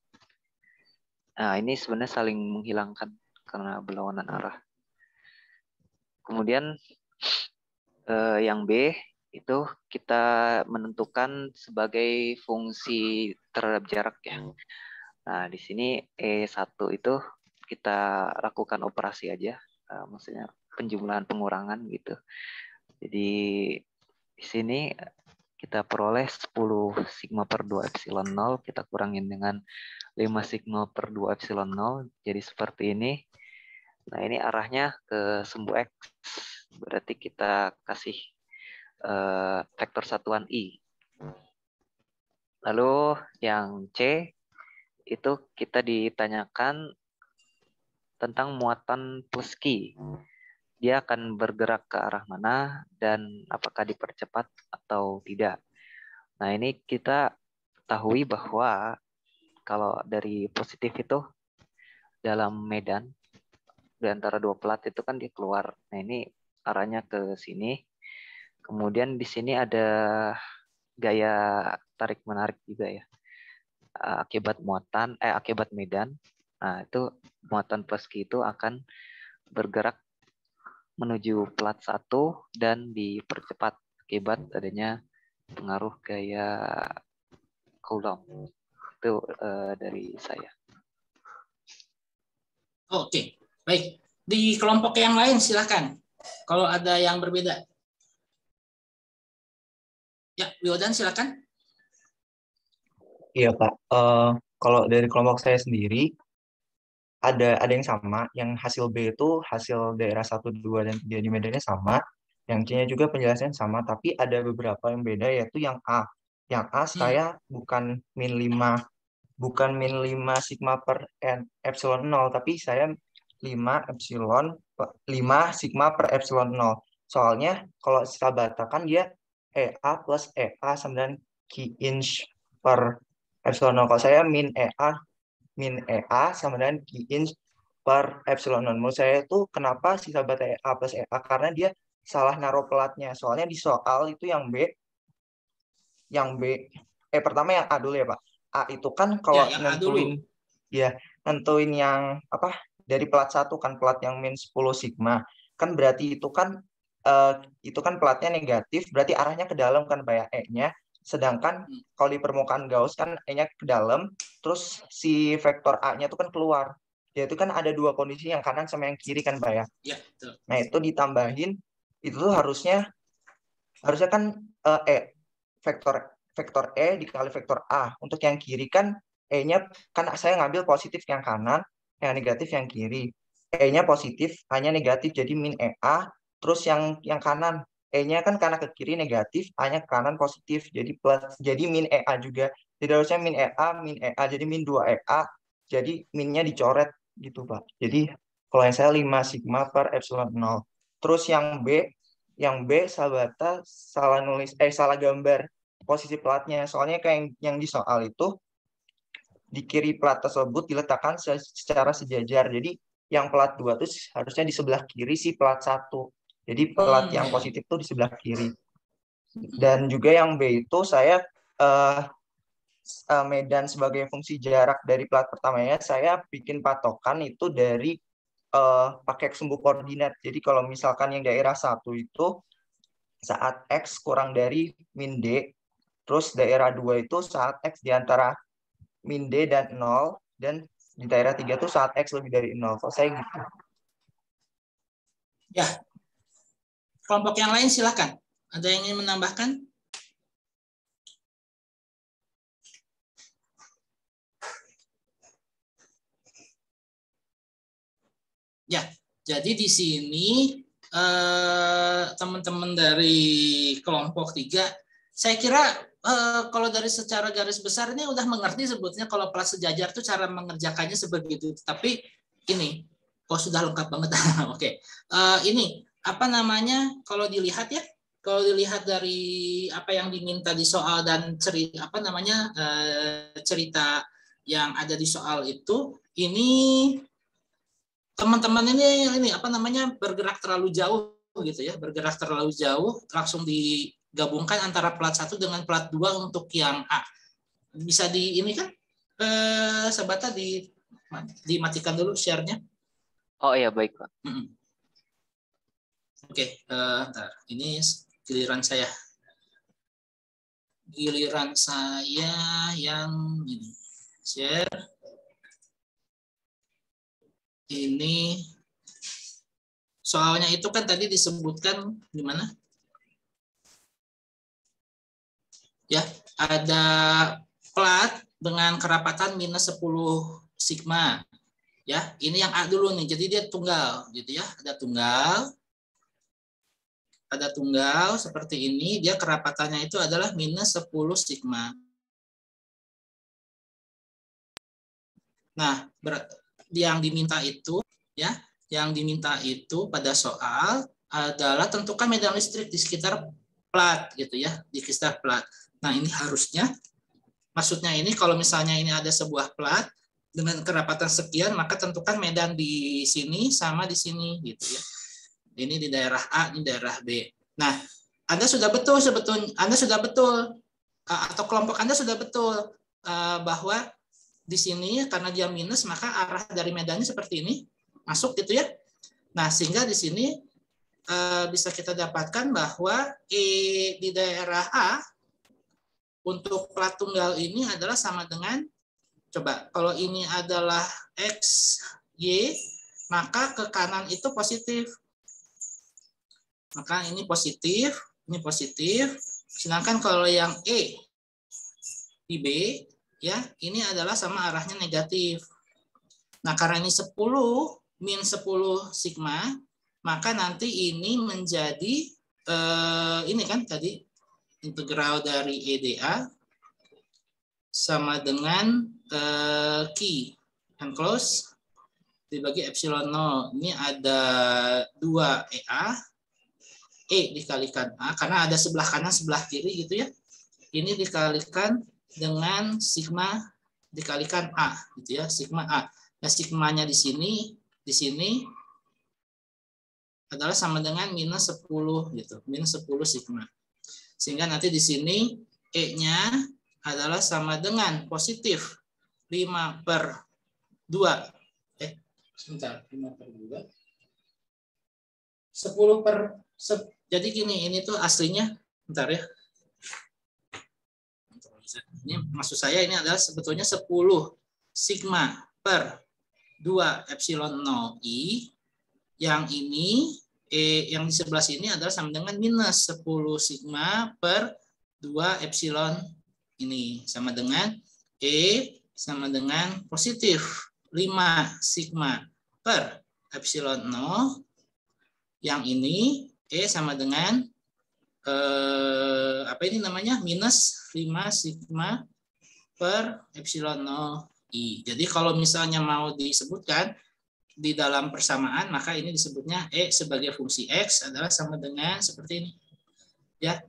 Nah, ini sebenarnya saling menghilangkan karena berlawanan arah. Kemudian yang B itu kita menentukan sebagai fungsi terhadap jarak ya. Nah, di sini E1 itu kita lakukan operasi aja, maksudnya penjumlahan pengurangan gitu. Jadi di sini kita peroleh 10 sigma per 2 epsilon 0, kita kurangin dengan 5 sigma per 2 epsilon 0, jadi seperti ini. Nah, ini arahnya ke sumbu X, berarti kita kasih vektor satuan I. Lalu yang C, itu kita ditanyakan tentang muatan plus Q. Dia akan bergerak ke arah mana dan apakah dipercepat atau tidak. Nah, ini kita ketahui bahwa kalau dari positif itu dalam medan di antara dua plat itu kan dia keluar. Nah, ini arahnya ke sini. Kemudian di sini ada gaya tarik menarik juga ya. Akibat akibat medan. Nah, itu muatan plus Q itu akan bergerak menuju plat 1 dan dipercepat akibat adanya pengaruh gaya Coulomb. Itu dari saya. Oke, baik. Di kelompok yang lain silakan. Kalau ada yang berbeda. Ya, Wildan silakan. Iya Pak. Kalau dari kelompok saya sendiri ada yang sama, yang hasil B itu hasil daerah 1, 2, dan 3 di medannya sama, yang C-nya juga penjelasannya sama, tapi ada beberapa yang beda, yaitu yang A. Yang A saya bukan min 5 sigma per epsilon 0, tapi saya 5 sigma per epsilon 0. Soalnya kalau Sabata kan dia EA plus EA 9 Ki inch per epsilon 0. Kalau saya min EA sama dengan Ki inch per epsilon 0. Menurut saya itu kenapa si Sabata EA plus EA? Karena dia salah naruh pelatnya. Soalnya di soal itu yang B, pertama yang A dulu ya Pak. A itu kan kalau nentuin yang apa dari plat 1 kan plat yang min 10 sigma. Kan berarti itu kan platnya negatif, berarti arahnya ke dalam kan Pak ya, E-nya. Sedangkan kalau di permukaan Gauss kan E-nya ke dalam, terus si vektor A-nya itu kan keluar. Ya itu kan ada dua kondisi, yang kanan sama yang kiri kan Pak ya. Ya, betul. Nah, itu ditambahin itu tuh harusnya kan vektor E dikali vektor A. Untuk yang kiri kan E-nya kan saya ngambil positif yang kanan, yang negatif yang kiri. E-nya positif, A-nya negatif, jadi min EA. Terus yang kanan, E-nya kan karena ke kiri negatif, A-nya ke kanan positif, jadi plus, jadi min EA juga. Jadi harusnya min EA, jadi min 2 EA, jadi minnya dicoret gitu Pak. Jadi kalau yang saya 5 sigma per epsilon 0. Terus yang B Sabata salah gambar posisi platnya. Soalnya kayak yang di soal itu di kiri plat tersebut diletakkan secara sejajar. Jadi yang plat 2 itu harusnya di sebelah kiri si plat 1. Jadi plat yang positif itu di sebelah kiri. Dan juga yang B itu saya medan sebagai fungsi jarak dari plat pertamanya saya bikin patokan itu dari pakai sumbu koordinat. Jadi kalau misalkan yang daerah 1 itu saat X kurang dari min D, terus daerah 2 itu saat X di antara min D dan 0, dan di daerah 3 itu saat X lebih dari 0. Kalau saya gitu. Ya. Kelompok yang lain silakan. Ada yang ingin menambahkan? Ya, jadi di sini teman-teman dari kelompok 3, saya kira kalau dari secara garis besar ini udah mengerti sebetulnya kalau plat sejajar itu cara mengerjakannya sebegitu. Tapi ini, kok sudah lengkap banget. Oke, ini apa namanya? Kalau dilihat ya, kalau dilihat dari apa yang diminta di soal dan cerita apa namanya cerita yang ada di soal itu, ini teman-teman ini apa namanya bergerak terlalu jauh gitu ya, bergerak terlalu jauh, langsung digabungkan antara plat 1 dengan plat 2 untuk yang A. Bisa di ini kan Sabata dimatikan dulu share-nya. Oh iya, baik Pak. Oke, ntar. Ini giliran saya. Giliran saya yang ini. Share. Ini soalnya itu kan tadi disebutkan gimana? Ya, ada plat dengan kerapatan minus 10 sigma. Ya, ini yang A dulu nih. Jadi dia tunggal gitu ya. Ada tunggal seperti ini, dia kerapatannya itu adalah minus 10 sigma. Nah, yang diminta itu ya, yang diminta itu pada soal adalah tentukan medan listrik di sekitar plat gitu ya, di sekitar plat. Nah, ini harusnya maksudnya ini kalau misalnya ini ada sebuah plat dengan kerapatan sekian, maka tentukan medan di sini sama di sini gitu ya. Ini di daerah A, ini daerah B. Nah, Anda sudah betul sebetulnya, atau kelompok Anda sudah betul bahwa di sini karena dia minus maka arah dari medannya seperti ini masuk gitu ya. Nah, sehingga di sini bisa kita dapatkan bahwa E di daerah A untuk plat tunggal ini adalah sama dengan, coba kalau ini adalah X, Y, maka ke kanan itu positif. Maka ini positif, sedangkan kalau yang E di B, ya ini adalah sama arahnya negatif. Nah, karena ini 10 min 10 sigma, maka nanti ini menjadi ini kan tadi integral dari EDA sama dengan Q enclose dibagi epsilon 0. Ini ada 2 EA, E dikalikan A, karena ada sebelah kanan sebelah kiri gitu ya. Ini dikalikan dengan sigma dikalikan A gitu ya, sigma A. Nah, sigmanya di sini adalah sama dengan minus 10 gitu, minus 10 sigma. Sehingga nanti di sini E-nya adalah sama dengan positif 5/2. Sebentar, 5/2. 10 jadi gini, ini tuh aslinya, bentar ya. Ini maksud saya ini adalah sebetulnya 10 sigma per 2 epsilon 0 I. Yang ini, yang di sebelah sini adalah sama dengan minus 10 sigma per 2 epsilon ini. Sama dengan E sama dengan positif 5 sigma per epsilon 0. Yang ini E sama dengan apa ini namanya minus 5 sigma per epsilon 0 I. Jadi kalau misalnya mau disebutkan di dalam persamaan, maka ini disebutnya E sebagai fungsi X adalah sama dengan seperti ini. Ya,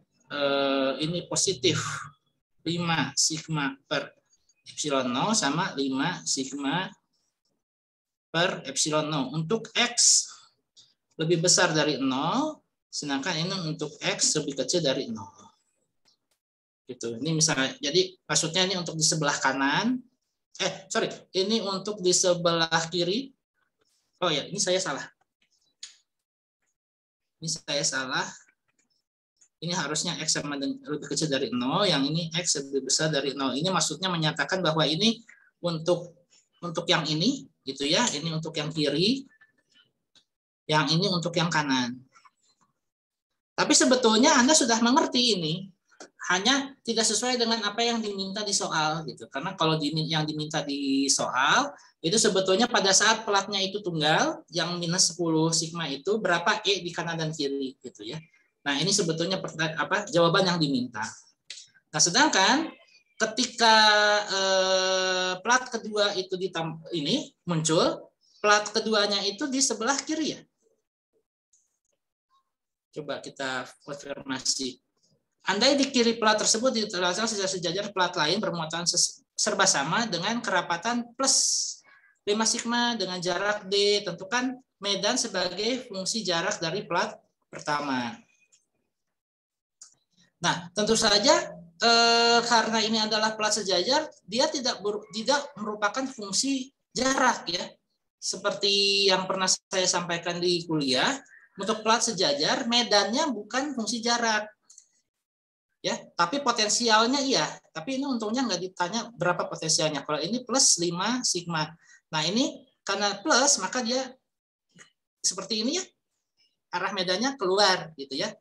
ini positif 5 sigma per epsilon 0 sama 5 sigma per epsilon 0. Untuk X lebih besar dari 0, sedangkan ini untuk X lebih kecil dari 0. Gitu. Ini misalnya, jadi maksudnya ini untuk di sebelah kanan, ini untuk di sebelah kiri, Oh ya, ini saya salah. Ini saya salah. Ini harusnya X sama lebih kecil dari 0, yang ini X lebih besar dari 0. Ini maksudnya menyatakan bahwa ini untuk yang ini, gitu ya. Ini untuk yang kiri, yang ini untuk yang kanan. Tapi sebetulnya Anda sudah mengerti ini, hanya tidak sesuai dengan apa yang diminta di soal, gitu. Karena kalau yang diminta di soal, itu sebetulnya pada saat platnya itu tunggal, yang minus 10 sigma itu berapa E di kanan dan kiri, gitu ya. Nah, ini sebetulnya jawaban yang diminta. Nah, sedangkan ketika plat kedua itu muncul, plat keduanya itu di sebelah kiri ya. Coba kita konfirmasi. Andai di kiri plat tersebut diterapkan sejajar plat lain bermuatan serba sama dengan kerapatan plus 5 sigma dengan jarak D, tentukan medan sebagai fungsi jarak dari plat pertama. Nah, tentu saja karena ini adalah plat sejajar, dia tidak merupakan fungsi jarak ya. Seperti yang pernah saya sampaikan di kuliah, untuk plat sejajar medannya bukan fungsi jarak. Ya, tapi potensialnya iya. Tapi ini untungnya nggak ditanya berapa potensialnya. Kalau ini plus 5 sigma. Nah, ini karena plus maka dia seperti ini ya. Arah medannya keluar gitu ya.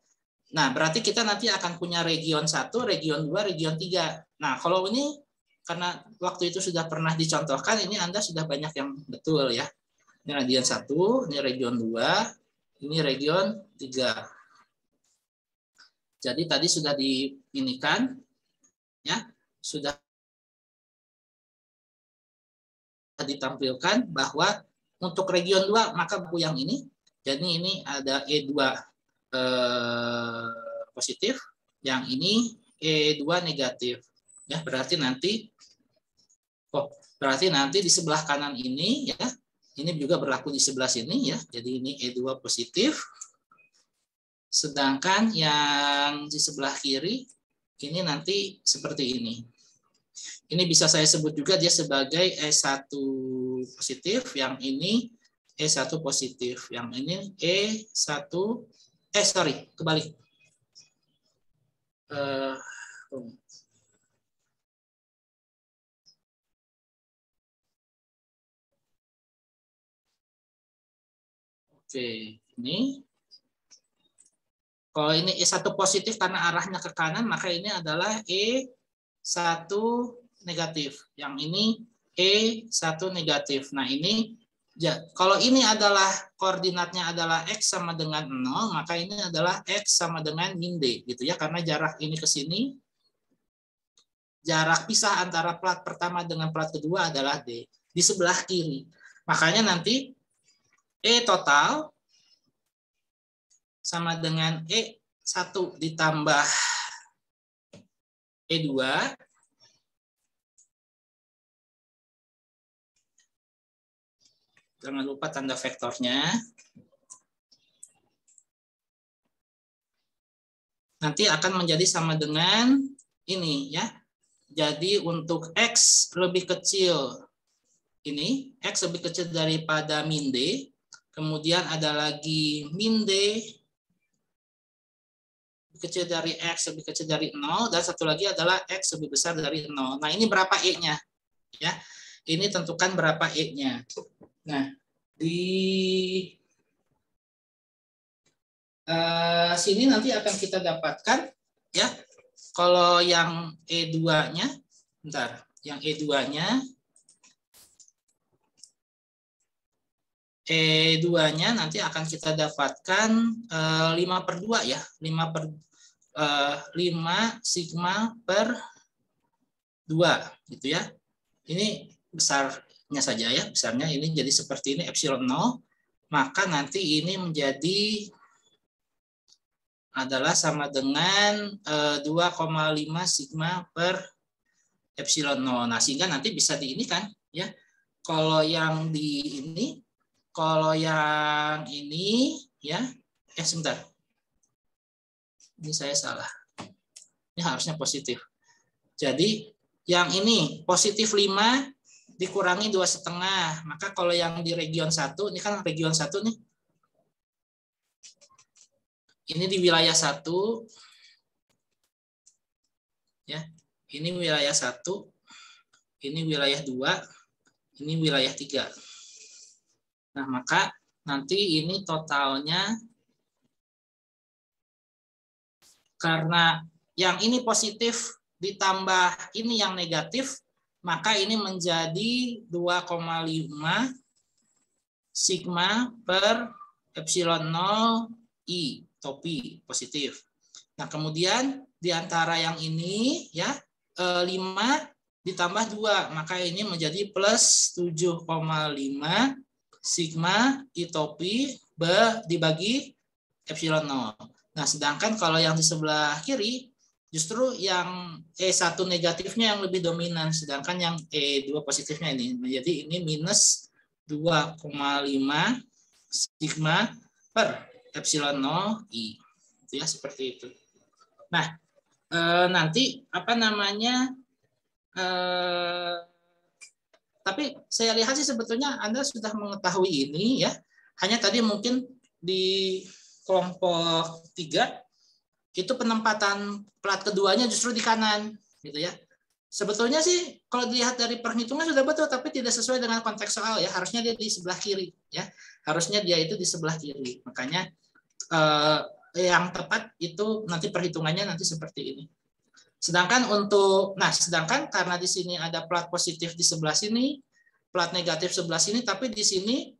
Nah, berarti kita nanti akan punya region 1, region 2, region 3. Nah, kalau ini karena waktu itu sudah pernah dicontohkan, ini Anda sudah banyak yang betul ya. Ini region 1, ini region 2, ini region 3. Jadi tadi sudah diinikan ya, sudah ditampilkan bahwa untuk region 2 maka buku yang ini. Jadi ini ada E2 positif, yang ini E2 negatif. Ya, berarti nanti di sebelah kanan ini ya, ini juga berlaku di sebelah sini ya. Jadi ini E2 positif. Sedangkan yang di sebelah kiri ini nanti seperti ini. Ini bisa saya sebut juga dia sebagai E1 positif, yang ini E1 positif, yang ini E1 kebalik. Oke, ini. Kalau ini E1 positif karena arahnya ke kanan, maka ini adalah E1 negatif. Yang ini E1 negatif. Nah, ini kalau ini adalah koordinatnya adalah X sama dengan 0, maka ini adalah X sama dengan min D gitu ya, karena jarak ini ke sini, jarak pisah antara plat pertama dengan plat kedua adalah D di sebelah kiri. Makanya nanti E total sama dengan E1 ditambah E2 jangan lupa tanda vektornya. Nanti akan menjadi sama dengan ini ya. Jadi untuk X lebih kecil ini, X lebih kecil daripada min D. Kemudian ada lagi min D lebih kecil dari X lebih kecil dari 0. Dan satu lagi adalah X lebih besar dari 0. Nah, ini berapa E-nya? Ya, ini tentukan berapa E-nya. Nah, di sini nanti akan kita dapatkan ya, kalau yang E2-nya, yang E2-nya nanti akan kita dapatkan 5/2 ya, 5 sigma per 2 gitu ya. Ini besarnya saja ya, besarnya ini jadi seperti ini epsilon 0, maka nanti ini menjadi adalah sama dengan 2,5 sigma per epsilon 0. Nah, sehingga nanti bisa diinikan ya. Kalau yang di ini, kalau yang ini ya, sebentar. Ini saya salah. Ini harusnya positif. Jadi yang ini positif 5 dikurangi 2,5. Maka kalau yang di region 1, ini kan region 1 nih. Ini di wilayah 1. Ya. Ini wilayah 1. Ini wilayah 2. Ini wilayah 3. Nah, maka nanti ini totalnya karena yang ini positif ditambah ini yang negatif, maka ini menjadi 2,5 sigma per epsilon 0 I topi positif. Nah, kemudian di antara yang ini ya 5 ditambah 2, maka ini menjadi plus 7,5 sigma I topi dibagi epsilon 0. Nah, sedangkan kalau yang di sebelah kiri justru yang E1 negatifnya yang lebih dominan, sedangkan yang E2 positifnya ini. Jadi ini minus 2,5 sigma per epsilon 0 I. Itu ya, seperti itu. Nah, nanti apa namanya, tapi saya lihat sih sebetulnya Anda sudah mengetahui ini ya. Hanya tadi mungkin di kelompok 3 itu penempatan plat keduanya justru di kanan, gitu ya. Sebetulnya sih kalau dilihat dari perhitungan sudah betul, tapi tidak sesuai dengan konteks soal ya. Harusnya dia di sebelah kiri, ya. Harusnya dia itu di sebelah kiri. Makanya yang tepat itu nanti perhitungannya nanti seperti ini. Sedangkan sedangkan karena di sini ada plat positif di sebelah sini, plat negatif sebelah sini, tapi di sini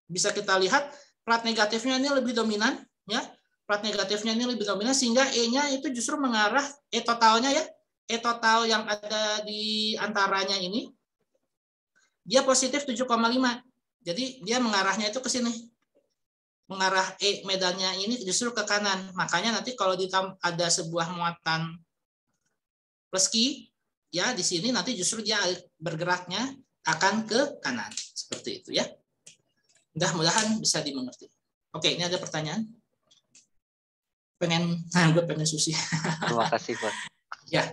bisa kita lihat plat negatifnya ini lebih dominan, ya. Plat negatifnya ini lebih dominan sehingga E-nya itu justru mengarah E totalnya ya. E total yang ada di antaranya ini dia positif 7,5. Jadi dia mengarahnya itu ke sini. Mengarah E medannya ini justru ke kanan. Makanya nanti kalau ada sebuah muatan plus Q ya di sini nanti justru dia bergeraknya akan ke kanan. Seperti itu ya. Mudah-mudahan bisa dimengerti. Oke, ini ada pertanyaan. Gue pengen sushi. Terima kasih, Pak. Ya,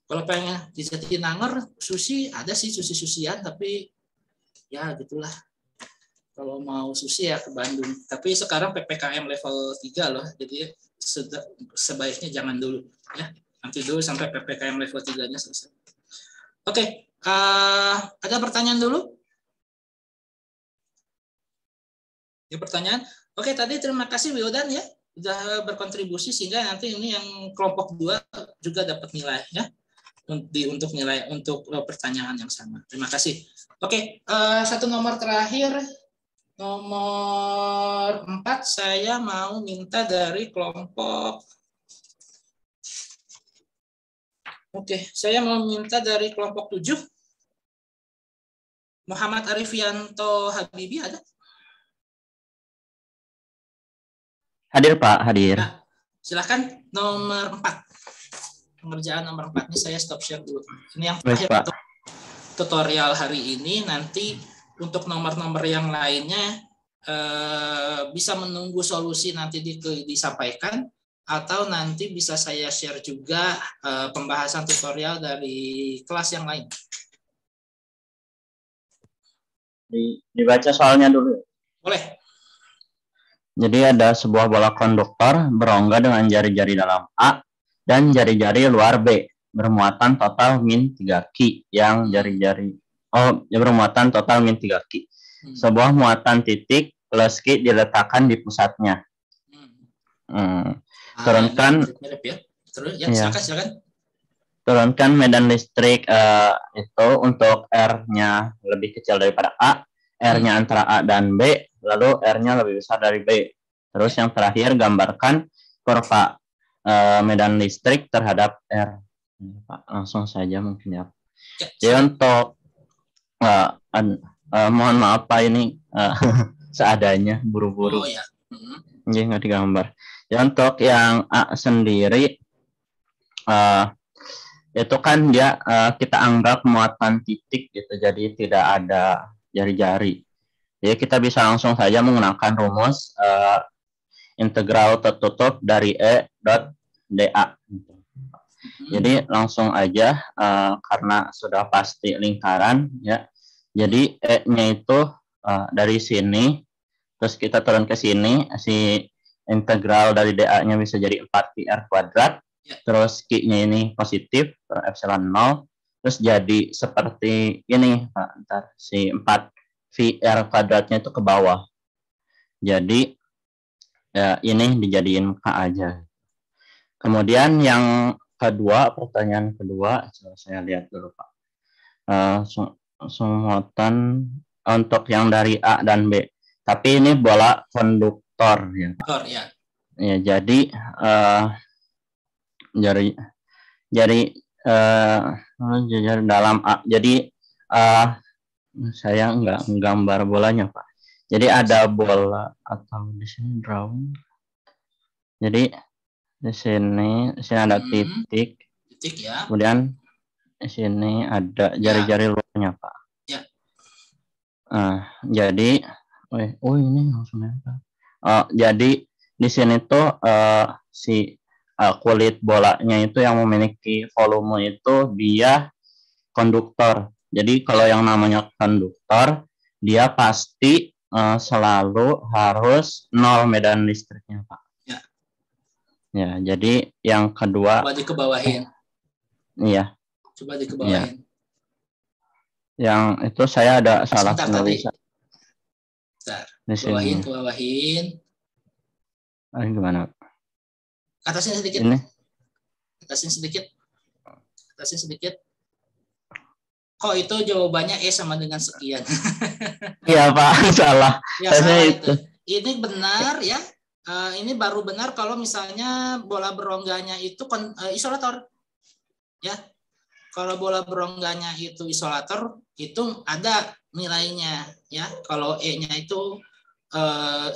kalau pengen di Jatinangor sushi ada sih sushi-susian, tapi ya gitulah. Kalau mau sushi ya ke Bandung. Tapi sekarang PPKM level 3 loh, jadi sebaiknya jangan dulu ya. Nanti dulu sampai PPKM level 3-nya selesai. Oke, ada pertanyaan dulu? Ya, pertanyaan. Oke, tadi terima kasih Wildan ya. Sudah berkontribusi sehingga nanti ini yang kelompok 2 juga dapat nilai ya untuk nilai untuk pertanyaan yang sama. Terima kasih. Oke, satu nomor terakhir, nomor 4 saya mau minta dari kelompok. Oke, saya mau minta dari kelompok 7. Muhammad Arifianto Habibi ada? Hadir Pak, hadir. Nah, silakan nomor 4. Pengerjaan nomor 4 ini saya stop share dulu. Ini yang terakhir untuk tutorial hari ini. Nanti untuk nomor-nomor yang lainnya bisa menunggu solusi nanti disampaikan atau nanti bisa saya share juga pembahasan tutorial dari kelas yang lain. Dibaca soalnya dulu. Boleh. Jadi ada sebuah bola konduktor berongga dengan jari-jari dalam A dan jari-jari luar B bermuatan total min 3 Ki yang jari-jari bermuatan total min 3 Ki. Sebuah muatan titik plus Ki diletakkan di pusatnya. Turunkan silakan. Turunkan medan listrik itu untuk R-nya lebih kecil daripada A, R-nya antara A dan B, lalu R-nya lebih besar dari B. Terus yang terakhir gambarkan kurva medan listrik terhadap R. Langsung saja mungkin ya. Jadi untuk mohon maaf Pak ini seadanya buru-buru. Jadi nggak digambar. Ya untuk yang A sendiri itu kan dia kita anggap muatan titik gitu, jadi tidak ada jari-jari. Jadi kita bisa langsung saja menggunakan rumus integral tertutup dari E dot dA. Jadi langsung aja karena sudah pasti lingkaran ya. Jadi E-nya itu dari sini, terus kita turun ke sini, si integral dari dA-nya bisa jadi 4πr kuadrat, terus Q-nya ini positif, epsilon 0, terus jadi seperti ini, Pak. Ntar si 4πr kuadratnya itu ke bawah. Jadi ya ini dijadiin K aja. Kemudian yang kedua, pertanyaan kedua, saya lihat dulu, Pak. Muatan untuk yang dari A dan B. Tapi ini bola konduktor ya, Pak. Ya, jadi dalam A. Jadi saya nggak gambar bolanya, Pak. Jadi ada bola atau di sini drawing. Jadi di sini ada titik. Ya. Kemudian di sini ada jari-jari luarnya, Pak. Ya. Jadi ini langsung nempel. Jadi di sini tuh si kulit bolanya itu yang memiliki volume itu dia konduktor. Jadi kalau yang namanya konduktor, dia pasti selalu harus 0 medan listriknya, Pak. Ya, jadi yang kedua. Coba dikebawahin. Iya. Coba dikebawahin. Yang itu saya ada salah penulisan. Kebawahin. Gimana? Atasin sedikit. Ini. Atasin sedikit. Kok itu jawabannya E sama dengan sekian? Iya, Pak, salah. Ya, salah itu. Ini benar ya. Ini baru benar kalau misalnya bola berongganya itu isolator. Ya. Kalau bola berongganya itu isolator, itu ada nilainya ya. Kalau E-nya itu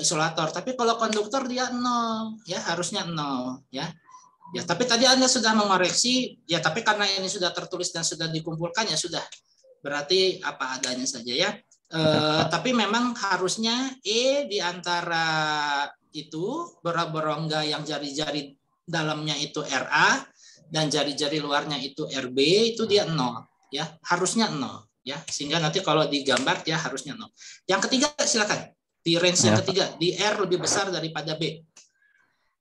isolator, tapi kalau konduktor dia 0 ya, harusnya 0 ya. Ya, tapi tadi Anda sudah mengoreksi ya, tapi karena ini sudah tertulis dan sudah dikumpulkan ya sudah. Berarti apa adanya saja ya. Tapi memang harusnya E di antara itu berongga yang jari-jari dalamnya itu RA dan jari-jari luarnya itu RB, itu dia 0 ya, harusnya 0 ya, sehingga nanti kalau digambar dia harusnya 0. Yang ketiga silakan, di range yang ketiga, di R lebih besar daripada B.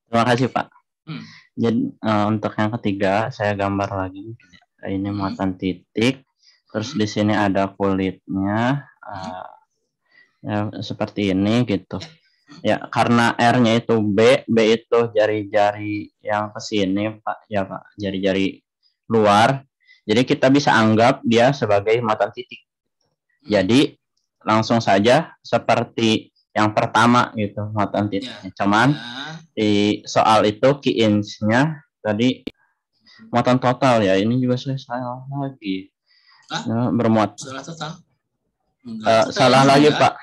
Terima kasih, Pak. Jadi untuk yang ketiga saya gambar lagi. Ini muatan titik, terus di sini ada kulitnya ya, seperti ini gitu. Ya, karena R-nya itu B itu jari-jari yang ke sini, Pak. Ya, Pak, jari-jari luar. Jadi kita bisa anggap dia sebagai muatan titik. Jadi langsung saja seperti yang pertama gitu, muatan titiknya. Cuman di soal itu Q-ins-nya tadi muatan total ya. Ini juga saya salah lagi. Ya, bermuat. Salah total. Salah lagi, Pak.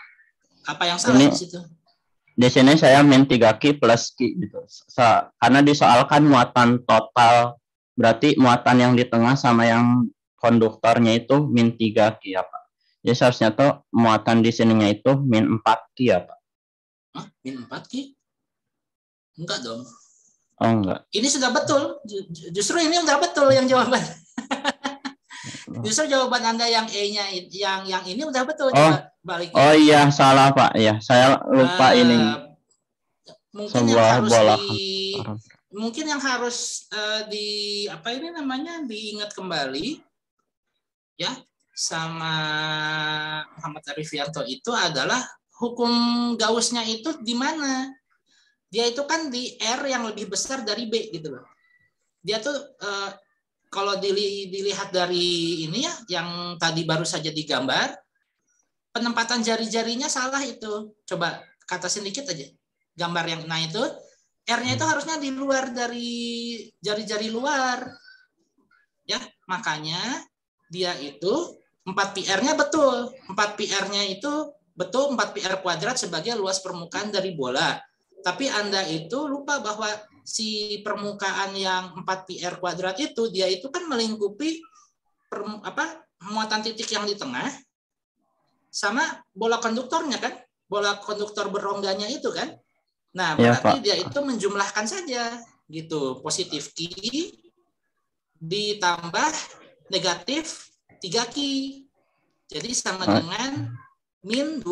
Apa yang salah di situ? Di sini saya min 3Q plus Q gitu. Karena disoalkan muatan total, berarti muatan yang di tengah sama yang konduktornya itu min 3Q ya, Pak. Jadi seharusnya tuh muatan di sininya itu min 4Q ya, Pak. Hah? Min 4Q? Enggak dong. Oh, enggak. Ini sudah betul. Justru ini udah betul yang jawaban. Justru jawaban Anda yang E-nya yang ini udah betul. Coba balik. Oh iya, salah, Pak. Ya, saya lupa ini. Mungkin yang harus diingat kembali ya sama Muhammad Arifianto itu adalah hukum Gauss-nya itu di mana? Dia itu kan di R yang lebih besar dari B gitu loh. Dia tuh kalau dilihat dari ini ya, yang tadi baru saja digambar, penempatan jari-jarinya salah itu. Coba katasin dikit aja. Gambar yang itu, R-nya itu harusnya di luar dari jari-jari luar. Ya, makanya dia itu 4πr-nya betul. 4πr-nya itu betul 4πr kuadrat sebagai luas permukaan dari bola. Tapi Anda itu lupa bahwa si permukaan yang 4πr kuadrat itu dia itu kan melingkupi muatan titik yang di tengah sama bola konduktornya kan, bola konduktor berongganya itu kan. Nah, berarti dia itu menjumlahkan saja gitu, positif Q ditambah negatif 3Q Jadi sama dengan min 2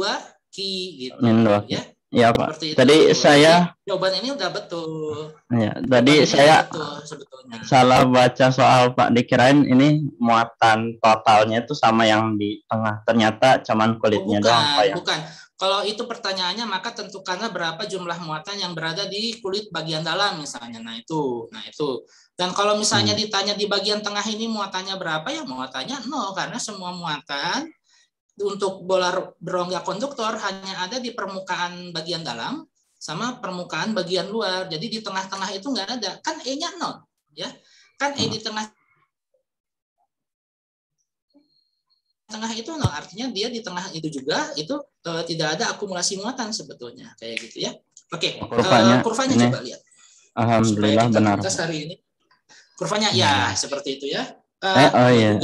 Ki gitu. Min 2 ya. Ya Pak. Seperti itu. Tadi saya jawaban ini udah betul. Ya, tadi saya betul, sebetulnya. salah baca soal Pak, dikirain ini muatan totalnya itu sama yang di tengah. Ternyata cuman kulitnya doang Pak ya. Bukan. Kalau itu pertanyaannya maka tentukanlah berapa jumlah muatan yang berada di kulit bagian dalam misalnya. Nah itu. Dan kalau misalnya ditanya di bagian tengah ini muatannya berapa ya muatannya 0 karena semua muatan untuk bola berongga konduktor hanya ada di permukaan bagian dalam sama permukaan bagian luar. Jadi di tengah-tengah itu nggak ada. Kan E-nya 0, ya. Kan E di tengah itu 0, artinya dia di tengah itu juga itu tidak ada akumulasi muatan sebetulnya kayak gitu ya. Oke, kurvanya coba lihat. Alhamdulillah benar. Hari ini kurvanya ya seperti itu ya. Iya.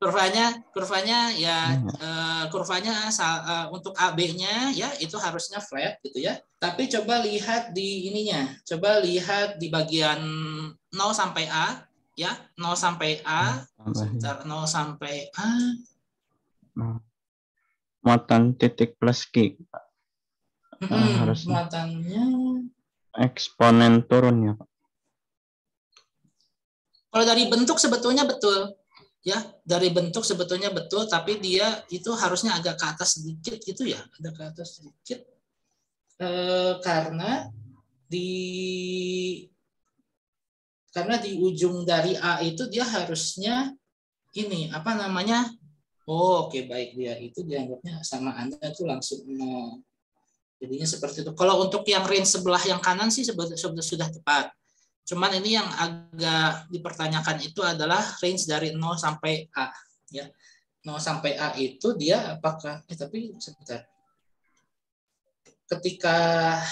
kurvanya ya untuk AB-nya ya itu harusnya flat gitu ya. Tapi coba lihat di ininya. Coba lihat di bagian 0 sampai A ya, 0 sampai A. Sebentar, 0 sampai A. Muatan titik plus Q. Muatannya eksponen turun ya Pak. Kalau dari bentuk sebetulnya betul, ya dari bentuk sebetulnya betul, tapi dia itu harusnya agak ke atas sedikit gitu ya, ada ke atas sedikit, karena di ujung dari A itu dia harusnya ini apa namanya? Oke, baik, dia itu dianggapnya sama Anda itu langsung 0. Jadinya seperti itu. Kalau untuk yang range sebelah yang kanan sih sudah tepat. Cuman ini yang agak dipertanyakan itu adalah range dari 0 sampai A. Ya. 0 sampai A itu dia apakah, tapi sebentar. Ketika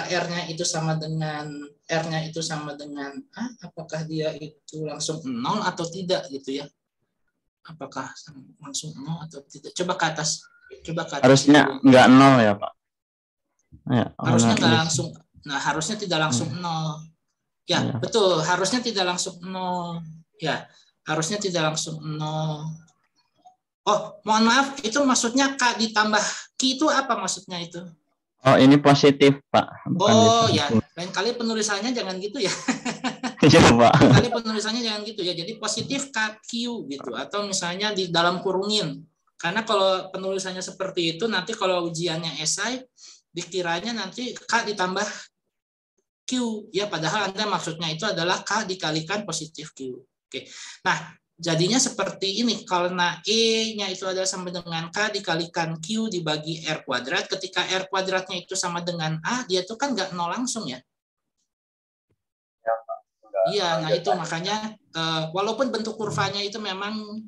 R-nya itu sama dengan A, apakah dia itu langsung 0 atau tidak gitu ya? Apakah langsung 0 atau tidak? Coba ke atas. Harusnya nggak 0 ya Pak. Ya, harusnya nggak langsung. Nah, harusnya tidak langsung 0. Ya, betul. Harusnya tidak langsung 0. Ya, harusnya tidak langsung 0. Oh, mohon maaf. Itu maksudnya K ditambah Q itu apa maksudnya itu? Oh, ini positif, Pak. Bukan ya. Lain kali penulisannya jangan gitu ya. Iya, Pak. Lain kali penulisannya jangan gitu ya. Jadi positif KQ gitu. Atau misalnya di dalam kurungin. Karena kalau penulisannya seperti itu, nanti kalau ujiannya esai, dikiranya nanti K ditambah Q ya, padahal Anda maksudnya itu adalah K dikalikan positif Q. Oke. Nah, jadinya seperti ini, karena E-nya itu adalah sama dengan K dikalikan Q dibagi R kuadrat. Ketika R kuadratnya itu sama dengan A, dia itu kan nggak 0 langsung ya. Iya, nah itu makanya walaupun bentuk kurvanya itu memang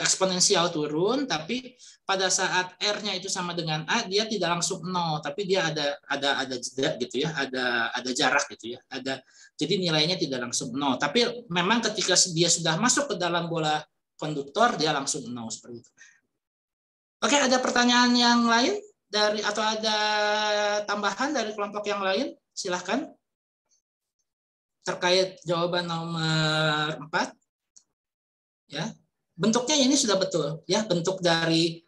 eksponensial turun, tapi pada saat R-nya itu sama dengan A, dia tidak langsung 0, tapi dia ada jeda gitu ya, ada jarak gitu ya, jadi nilainya tidak langsung 0. Tapi memang ketika dia sudah masuk ke dalam bola konduktor, dia langsung 0 seperti itu. Oke, ada pertanyaan yang lain atau ada tambahan dari kelompok yang lain? Silahkan. Terkait jawaban nomor 4. Ya. Bentuknya ini sudah betul ya, bentuk dari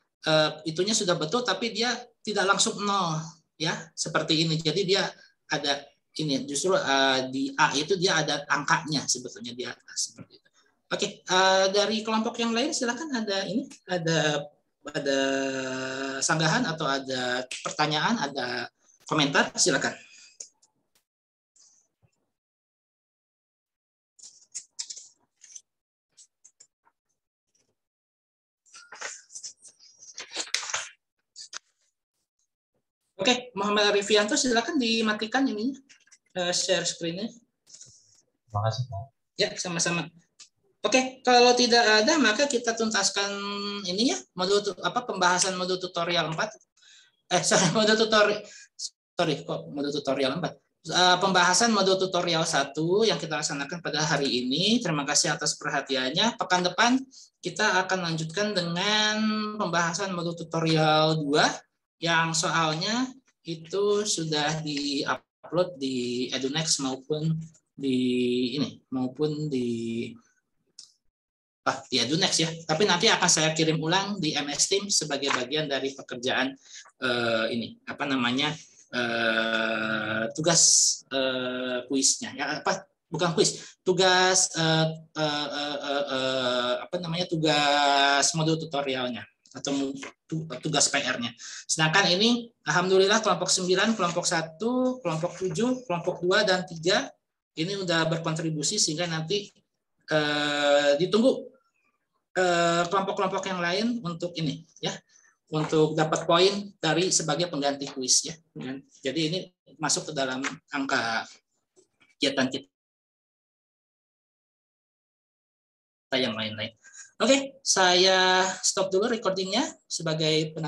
itunya sudah betul, tapi dia tidak langsung 0 ya, seperti ini. Jadi dia ada ini justru di A itu dia ada angkanya sebetulnya di atas seperti itu. Oke, dari kelompok yang lain silakan, ada sanggahan atau ada pertanyaan, ada komentar, silakan. Oke, Muhammad Arifianto, silakan dimatikan ini share screen-nya. Terima kasih, Pak. Ya, sama-sama. Oke, kalau tidak ada maka kita tuntaskan ini ya, pembahasan modul tutorial 4. Modul tutorial 4. Pembahasan modul tutorial 1 yang kita laksanakan pada hari ini. Terima kasih atas perhatiannya. Pekan depan kita akan lanjutkan dengan pembahasan modul tutorial 2 yang soalnya itu sudah di-upload di Edunext maupun di ya do next ya. Tapi nanti akan saya kirim ulang di MS Team sebagai bagian dari pekerjaan ini apa namanya tugas kuisnya ya bukan kuis, tugas apa namanya tugas modul tutorialnya atau tugas PR-nya. Sedangkan ini alhamdulillah kelompok 9, kelompok 1, kelompok 7, kelompok 2 dan 3 ini udah berkontribusi sehingga nanti ditunggu kelompok-kelompok yang lain untuk ini ya, untuk dapat poin dari sebagai pengganti kuis ya. Jadi ini masuk ke dalam angka kegiatan kita yang lain-lain. Oke, saya stop dulu recordingnya sebagai